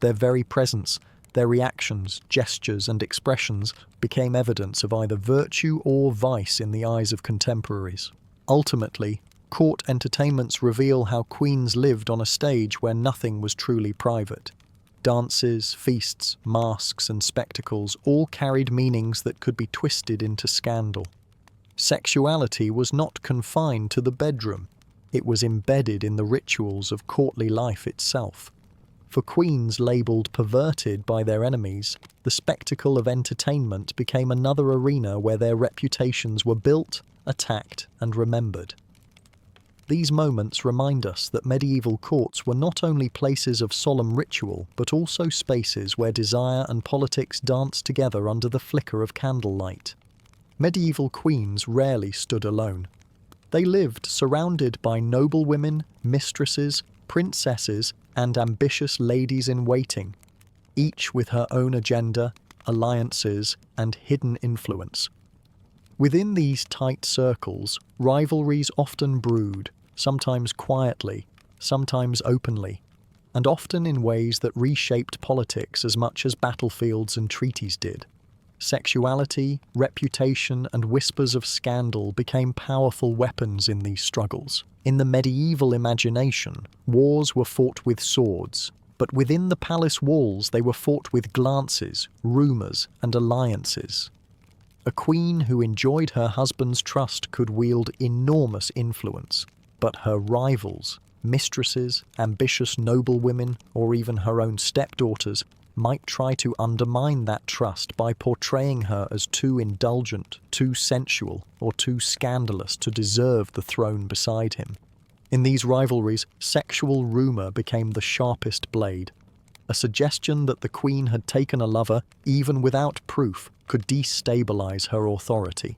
Their very presence, their reactions, gestures, and expressions became evidence of either virtue or vice in the eyes of contemporaries. Ultimately, court entertainments reveal how queens lived on a stage where nothing was truly private. Dances, feasts, masks, and spectacles all carried meanings that could be twisted into scandal. Sexuality was not confined to the bedroom. It was embedded in the rituals of courtly life itself. For queens labelled perverted by their enemies, the spectacle of entertainment became another arena where their reputations were built, attacked, and remembered. These moments remind us that medieval courts were not only places of solemn ritual, but also spaces where desire and politics danced together under the flicker of candlelight. Medieval queens rarely stood alone. They lived surrounded by noblewomen, mistresses, princesses, and ambitious ladies-in-waiting, each with her own agenda, alliances, and hidden influence. Within these tight circles, rivalries often brewed, sometimes quietly, sometimes openly, and often in ways that reshaped politics as much as battlefields and treaties did. Sexuality, reputation, and whispers of scandal became powerful weapons in these struggles. In the medieval imagination, wars were fought with swords, but within the palace walls they were fought with glances, rumours, and alliances. A queen who enjoyed her husband's trust could wield enormous influence, but her rivals, mistresses, ambitious noblewomen, or even her own stepdaughters, might try to undermine that trust by portraying her as too indulgent, too sensual, or too scandalous to deserve the throne beside him. In these rivalries, sexual rumour became the sharpest blade. A suggestion that the queen had taken a lover, even without proof, could destabilise her authority.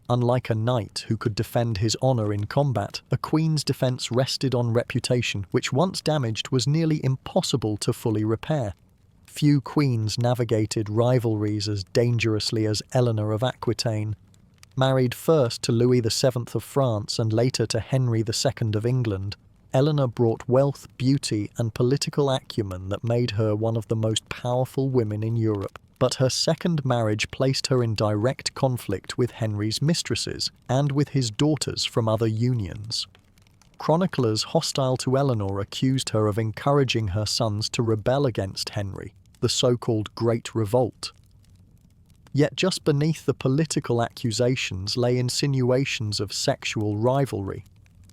Unlike a knight who could defend his honour in combat, a queen's defence rested on reputation, which once damaged was nearly impossible to fully repair. Few queens navigated rivalries as dangerously as Eleanor of Aquitaine. Married first to Louis VII of France and later to Henry II of England, Eleanor brought wealth, beauty, and political acumen that made her one of the most powerful women in Europe. But her second marriage placed her in direct conflict with Henry's mistresses and with his daughters from other unions. Chroniclers hostile to Eleanor accused her of encouraging her sons to rebel against Henry, the so-called Great Revolt. Yet just beneath the political accusations lay insinuations of sexual rivalry.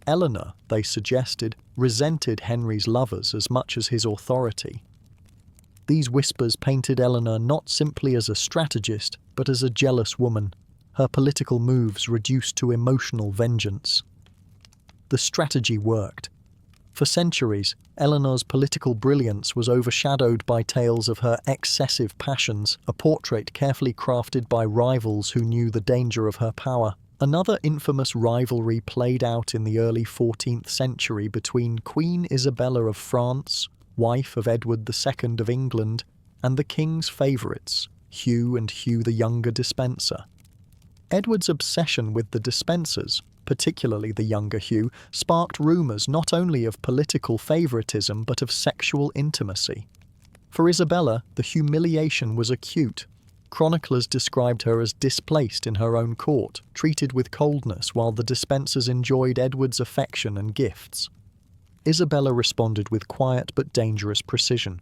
Eleanor, they suggested, resented Henry's lovers as much as his authority. These whispers painted Eleanor not simply as a strategist, but as a jealous woman, her political moves reduced to emotional vengeance. The strategy worked. For centuries, Eleanor's political brilliance was overshadowed by tales of her excessive passions, a portrait carefully crafted by rivals who knew the danger of her power. Another infamous rivalry played out in the early 14th century between Queen Isabella of France, wife of Edward II of England, and the king's favourites, Hugh and Hugh the Younger Despenser. Edward's obsession with the Despensers, particularly the younger Hugh, sparked rumours not only of political favouritism but of sexual intimacy. For Isabella, the humiliation was acute. Chroniclers described her as displaced in her own court, treated with coldness while the Despensers enjoyed Edward's affection and gifts. Isabella responded with quiet but dangerous precision.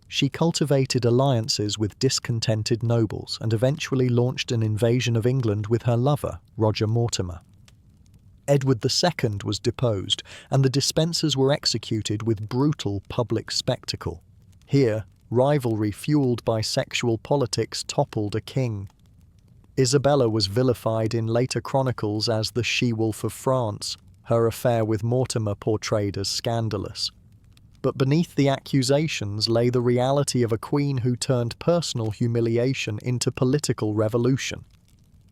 She cultivated alliances with discontented nobles and eventually launched an invasion of England with her lover, Roger Mortimer. Edward II was deposed, and the Despensers were executed with brutal public spectacle. Here, rivalry fueled by sexual politics toppled a king. Isabella was vilified in later chronicles as the she-wolf of France, her affair with Mortimer portrayed as scandalous. But beneath the accusations lay the reality of a queen who turned personal humiliation into political revolution.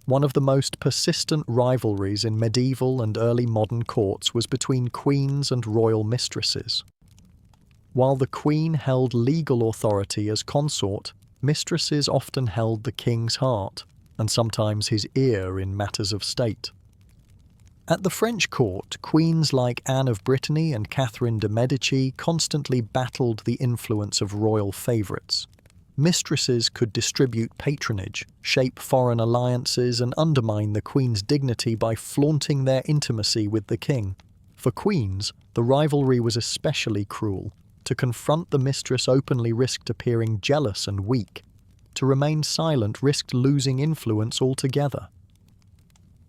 One of the most persistent rivalries in medieval and early modern courts was between queens and royal mistresses. While the queen held legal authority as consort, mistresses often held the king's heart, and sometimes his ear in matters of state. At the French court, queens like Anne of Brittany and Catherine de' Medici constantly battled the influence of royal favourites. Mistresses could distribute patronage, shape foreign alliances, and undermine the queen's dignity by flaunting their intimacy with the king. For queens, the rivalry was especially cruel. To confront the mistress openly risked appearing jealous and weak. To remain silent risked losing influence altogether.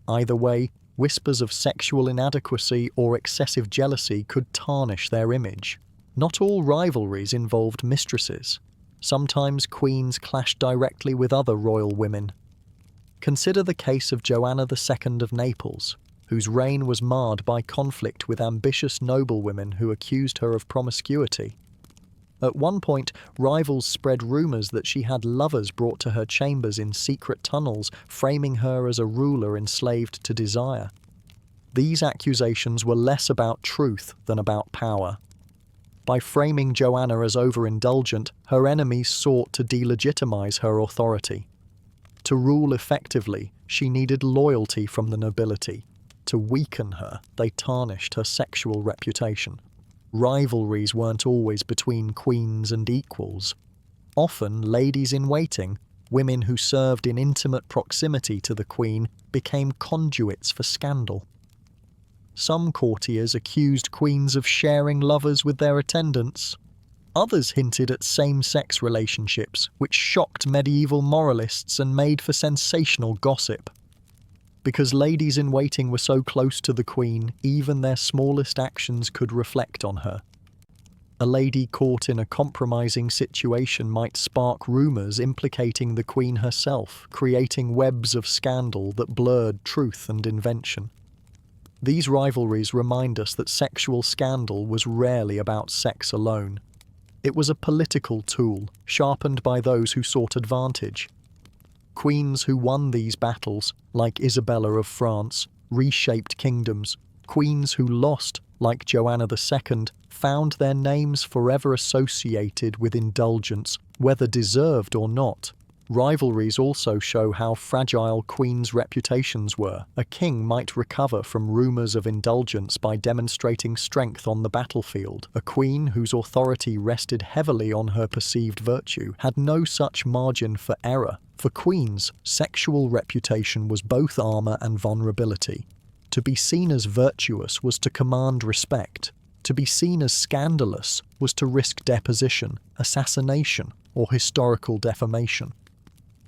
Either way, whispers of sexual inadequacy or excessive jealousy could tarnish their image. Not all rivalries involved mistresses. Sometimes queens clashed directly with other royal women. Consider the case of Joanna II of Naples, whose reign was marred by conflict with ambitious noblewomen who accused her of promiscuity. At one point, rivals spread rumours that she had lovers brought to her chambers in secret tunnels, framing her as a ruler enslaved to desire. These accusations were less about truth than about power. By framing Joanna as overindulgent, her enemies sought to delegitimize her authority. To rule effectively, she needed loyalty from the nobility. To weaken her, they tarnished her sexual reputation. Rivalries weren't always between queens and equals. Often, ladies-in-waiting, women who served in intimate proximity to the queen, became conduits for scandal. Some courtiers accused queens of sharing lovers with their attendants. Others hinted at same-sex relationships, which shocked medieval moralists and made for sensational gossip. Because ladies-in-waiting were so close to the queen, even their smallest actions could reflect on her. A lady caught in a compromising situation might spark rumours implicating the queen herself, creating webs of scandal that blurred truth and invention. These rivalries remind us that sexual scandal was rarely about sex alone. It was a political tool, sharpened by those who sought advantage. Queens who won these battles, like Isabella of France, reshaped kingdoms. Queens who lost, like Joanna II, found their names forever associated with indulgence, whether deserved or not. Rivalries also show how fragile queens' reputations were. A king might recover from rumours of indulgence by demonstrating strength on the battlefield. A queen whose authority rested heavily on her perceived virtue had no such margin for error. For queens, sexual reputation was both armour and vulnerability. To be seen as virtuous was to command respect. To be seen as scandalous was to risk deposition, assassination, or historical defamation.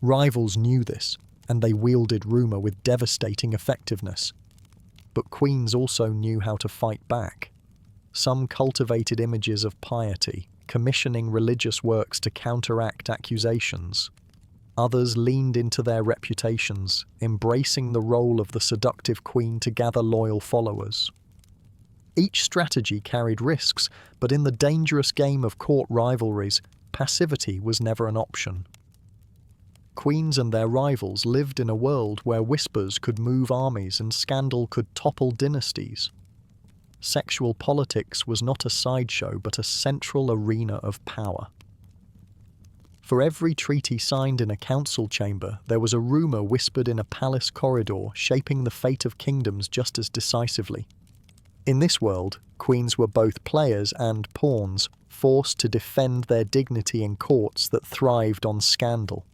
Rivals knew this, and they wielded rumour with devastating effectiveness. But queens also knew how to fight back. Some cultivated images of piety, commissioning religious works to counteract accusations. Others leaned into their reputations, embracing the role of the seductive queen to gather loyal followers. Each strategy carried risks, but in the dangerous game of court rivalries, passivity was never an option. Queens and their rivals lived in a world where whispers could move armies and scandal could topple dynasties. Sexual politics was not a sideshow but a central arena of power. For every treaty signed in a council chamber, there was a rumour whispered in a palace corridor, shaping the fate of kingdoms just as decisively. In this world, queens were both players and pawns, forced to defend their dignity in courts that thrived on scandal.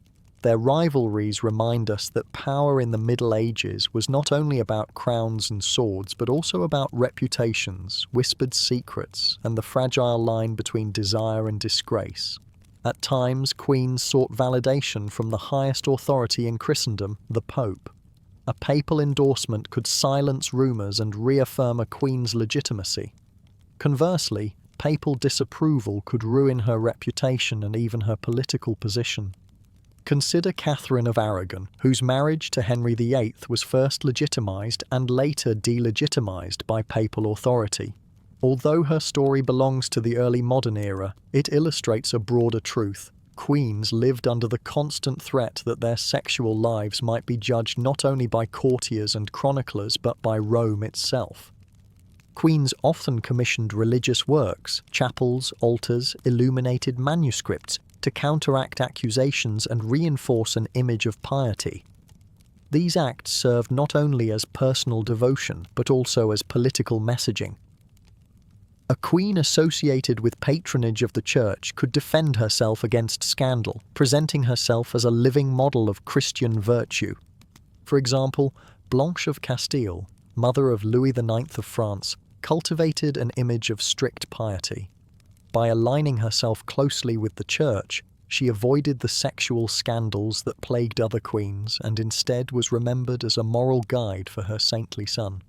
Their rivalries remind us that power in the Middle Ages was not only about crowns and swords, but also about reputations, whispered secrets, and the fragile line between desire and disgrace. At times, queens sought validation from the highest authority in Christendom, the Pope. A papal endorsement could silence rumours and reaffirm a queen's legitimacy. Conversely, papal disapproval could ruin her reputation and even her political position. Consider Catherine of Aragon, whose marriage to Henry VIII was first legitimised and later delegitimised by papal authority. Although her story belongs to the early modern era, it illustrates a broader truth. Queens lived under the constant threat that their sexual lives might be judged not only by courtiers and chroniclers but by Rome itself. Queens often commissioned religious works, chapels, altars, illuminated manuscripts, to counteract accusations and reinforce an image of piety. These acts served not only as personal devotion, but also as political messaging. A queen associated with patronage of the church could defend herself against scandal, presenting herself as a living model of Christian virtue. For example, Blanche of Castile, mother of Louis IX of France, cultivated an image of strict piety. By aligning herself closely with the church, she avoided the sexual scandals that plagued other queens and instead was remembered as a moral guide for her saintly son.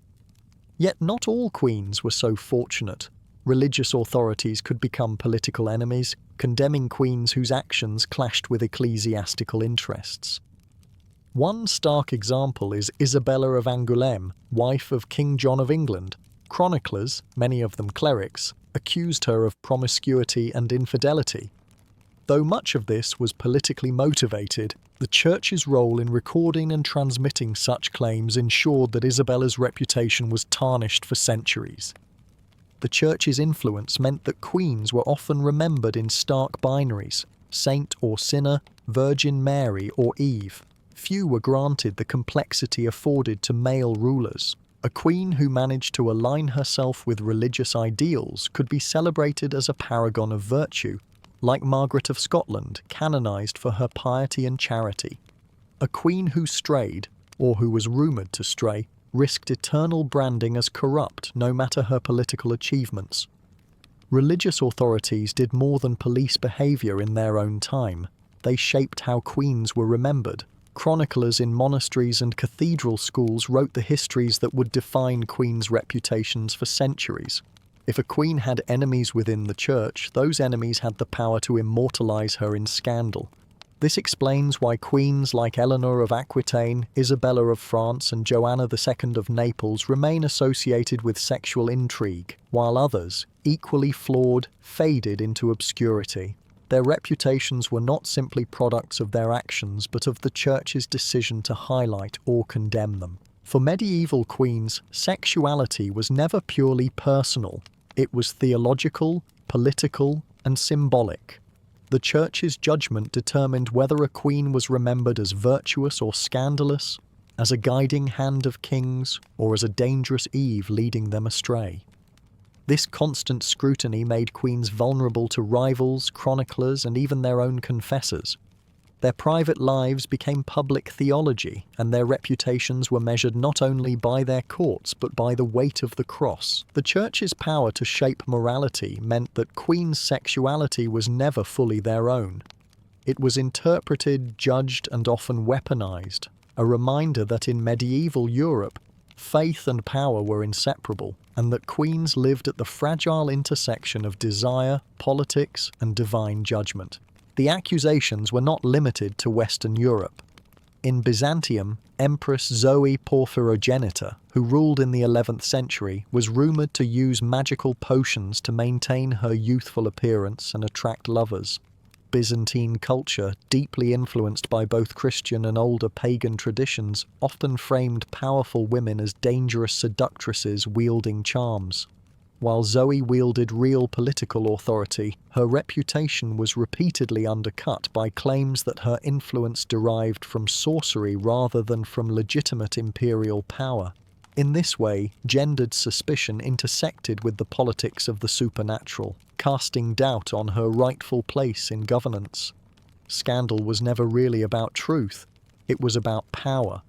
Yet not all queens were so fortunate. Religious authorities could become political enemies, condemning queens whose actions clashed with ecclesiastical interests. One stark example is Isabella of Angoulême, wife of King John of England. Chroniclers, many of them clerics, accused her of promiscuity and infidelity. Though much of this was politically motivated, the Church's role in recording and transmitting such claims ensured that Isabella's reputation was tarnished for centuries. The Church's influence meant that queens were often remembered in stark binaries: saint or sinner, Virgin Mary or Eve. Few were granted the complexity afforded to male rulers. A queen who managed to align herself with religious ideals could be celebrated as a paragon of virtue, like Margaret of Scotland, canonised for her piety and charity. A queen who strayed, or who was rumoured to stray, risked eternal branding as corrupt, no matter her political achievements. Religious authorities did more than police behaviour in their own time. They shaped how queens were remembered. Chroniclers in monasteries and cathedral schools wrote the histories that would define queens' reputations for centuries. If a queen had enemies within the church, those enemies had the power to immortalise her in scandal. This explains why queens like Eleanor of Aquitaine, Isabella of France, and Joanna II of Naples remain associated with sexual intrigue, while others, equally flawed, faded into obscurity. Their reputations were not simply products of their actions, but of the Church's decision to highlight or condemn them. For medieval queens, sexuality was never purely personal. It was theological, political, and symbolic. The Church's judgment determined whether a queen was remembered as virtuous or scandalous, as a guiding hand of kings, or as a dangerous Eve leading them astray. This constant scrutiny made queens vulnerable to rivals, chroniclers, and even their own confessors. Their private lives became public theology, and their reputations were measured not only by their courts but by the weight of the cross. The Church's power to shape morality meant that queens' sexuality was never fully their own. It was interpreted, judged, and often weaponized, a reminder that in medieval Europe, faith and power were inseparable, and that queens lived at the fragile intersection of desire, politics, and divine judgment. The accusations were not limited to Western Europe. In Byzantium, Empress Zoe Porphyrogenita, who ruled in the 11th century, was rumoured to use magical potions to maintain her youthful appearance and attract lovers. Byzantine culture, deeply influenced by both Christian and older pagan traditions, often framed powerful women as dangerous seductresses wielding charms. While Zoe wielded real political authority, her reputation was repeatedly undercut by claims that her influence derived from sorcery rather than from legitimate imperial power. In this way, gendered suspicion intersected with the politics of the supernatural, casting doubt on her rightful place in governance. scandal was never really about truth. It was about power.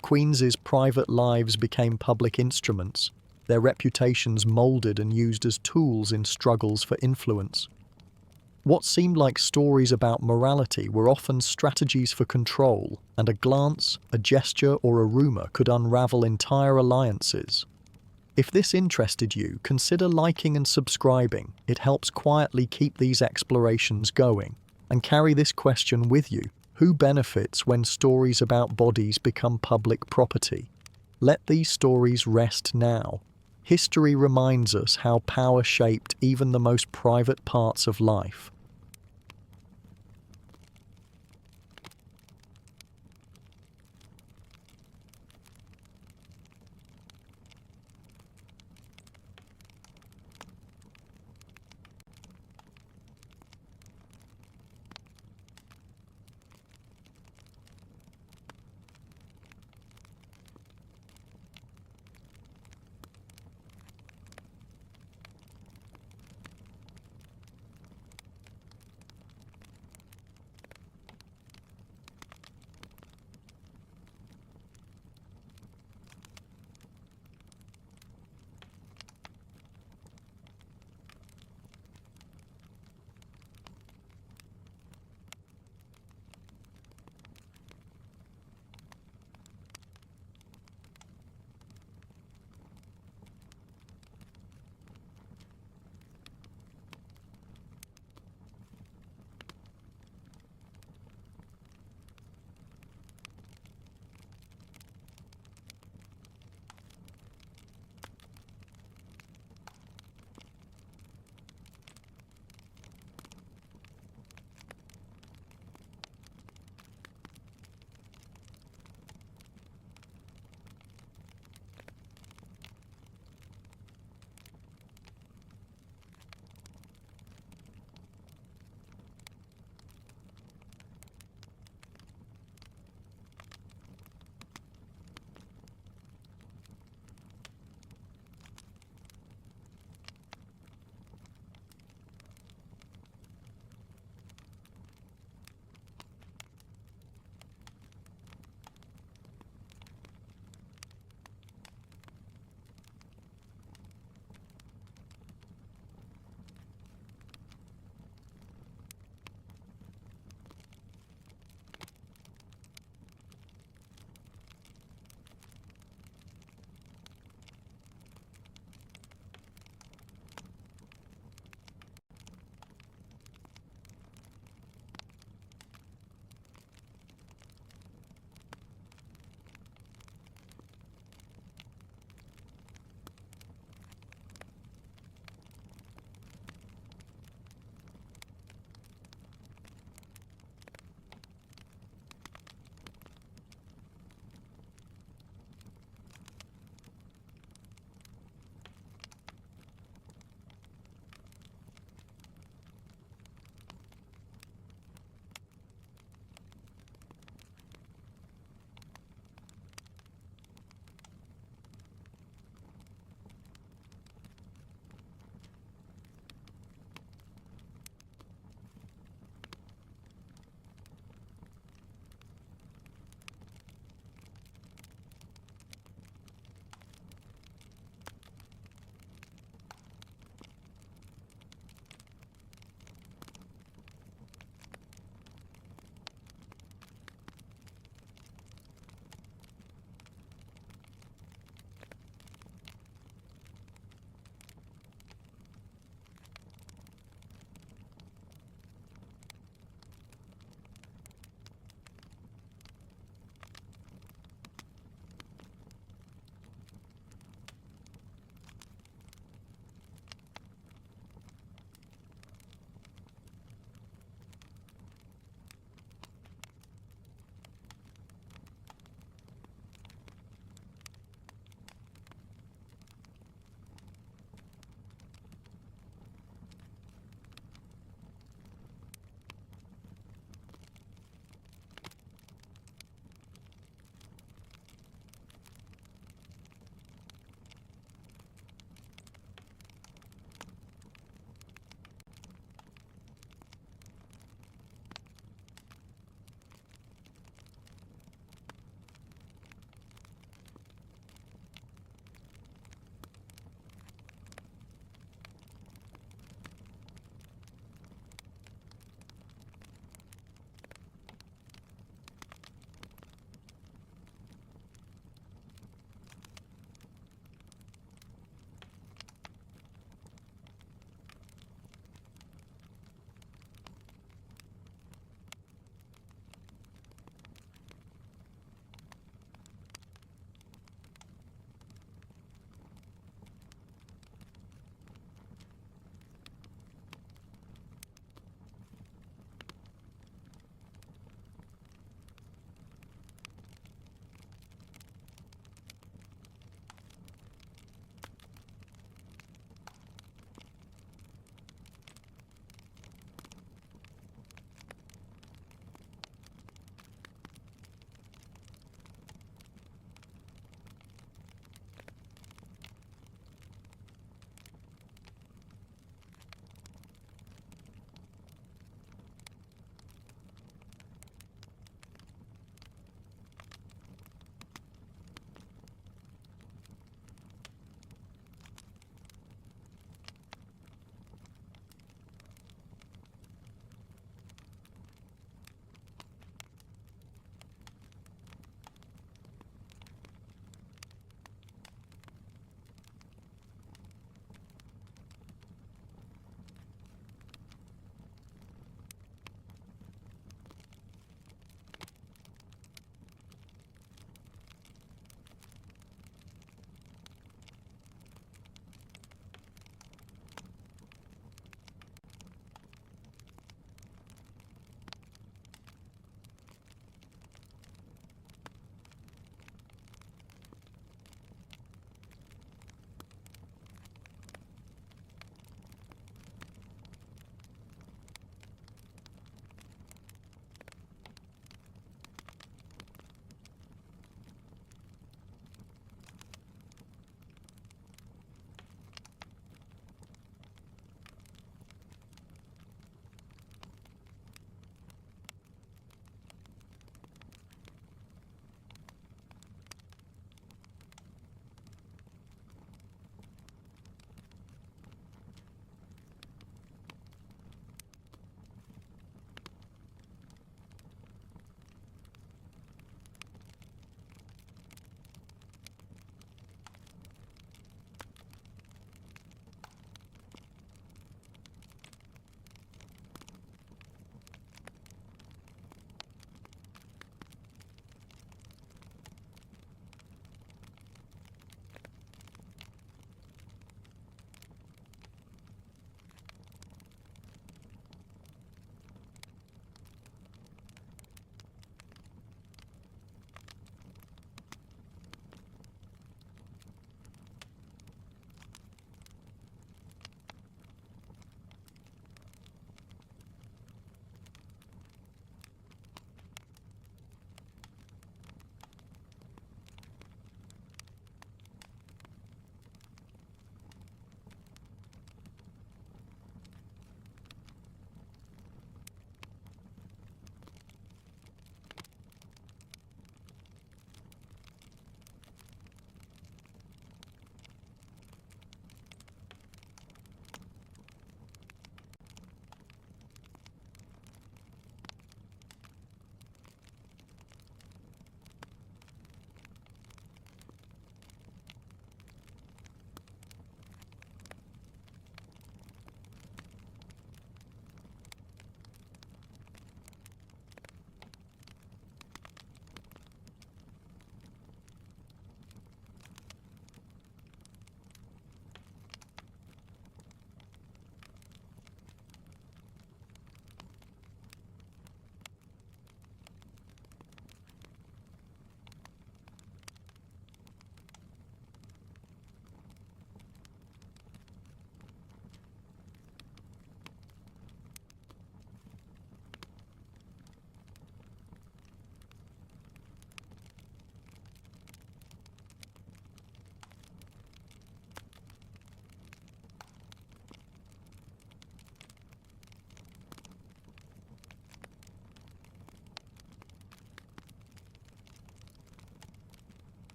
Queens' private lives became public instruments, their reputations molded and used as tools in struggles for influence. What seemed like stories about morality were often strategies for control, and a glance, a gesture, or a rumor could unravel entire alliances. If this interested you, consider liking and subscribing. It helps quietly keep these explorations going. And carry this question with you: who benefits when stories about bodies become public property? Let these stories rest now. History reminds us how power shaped even the most private parts of life.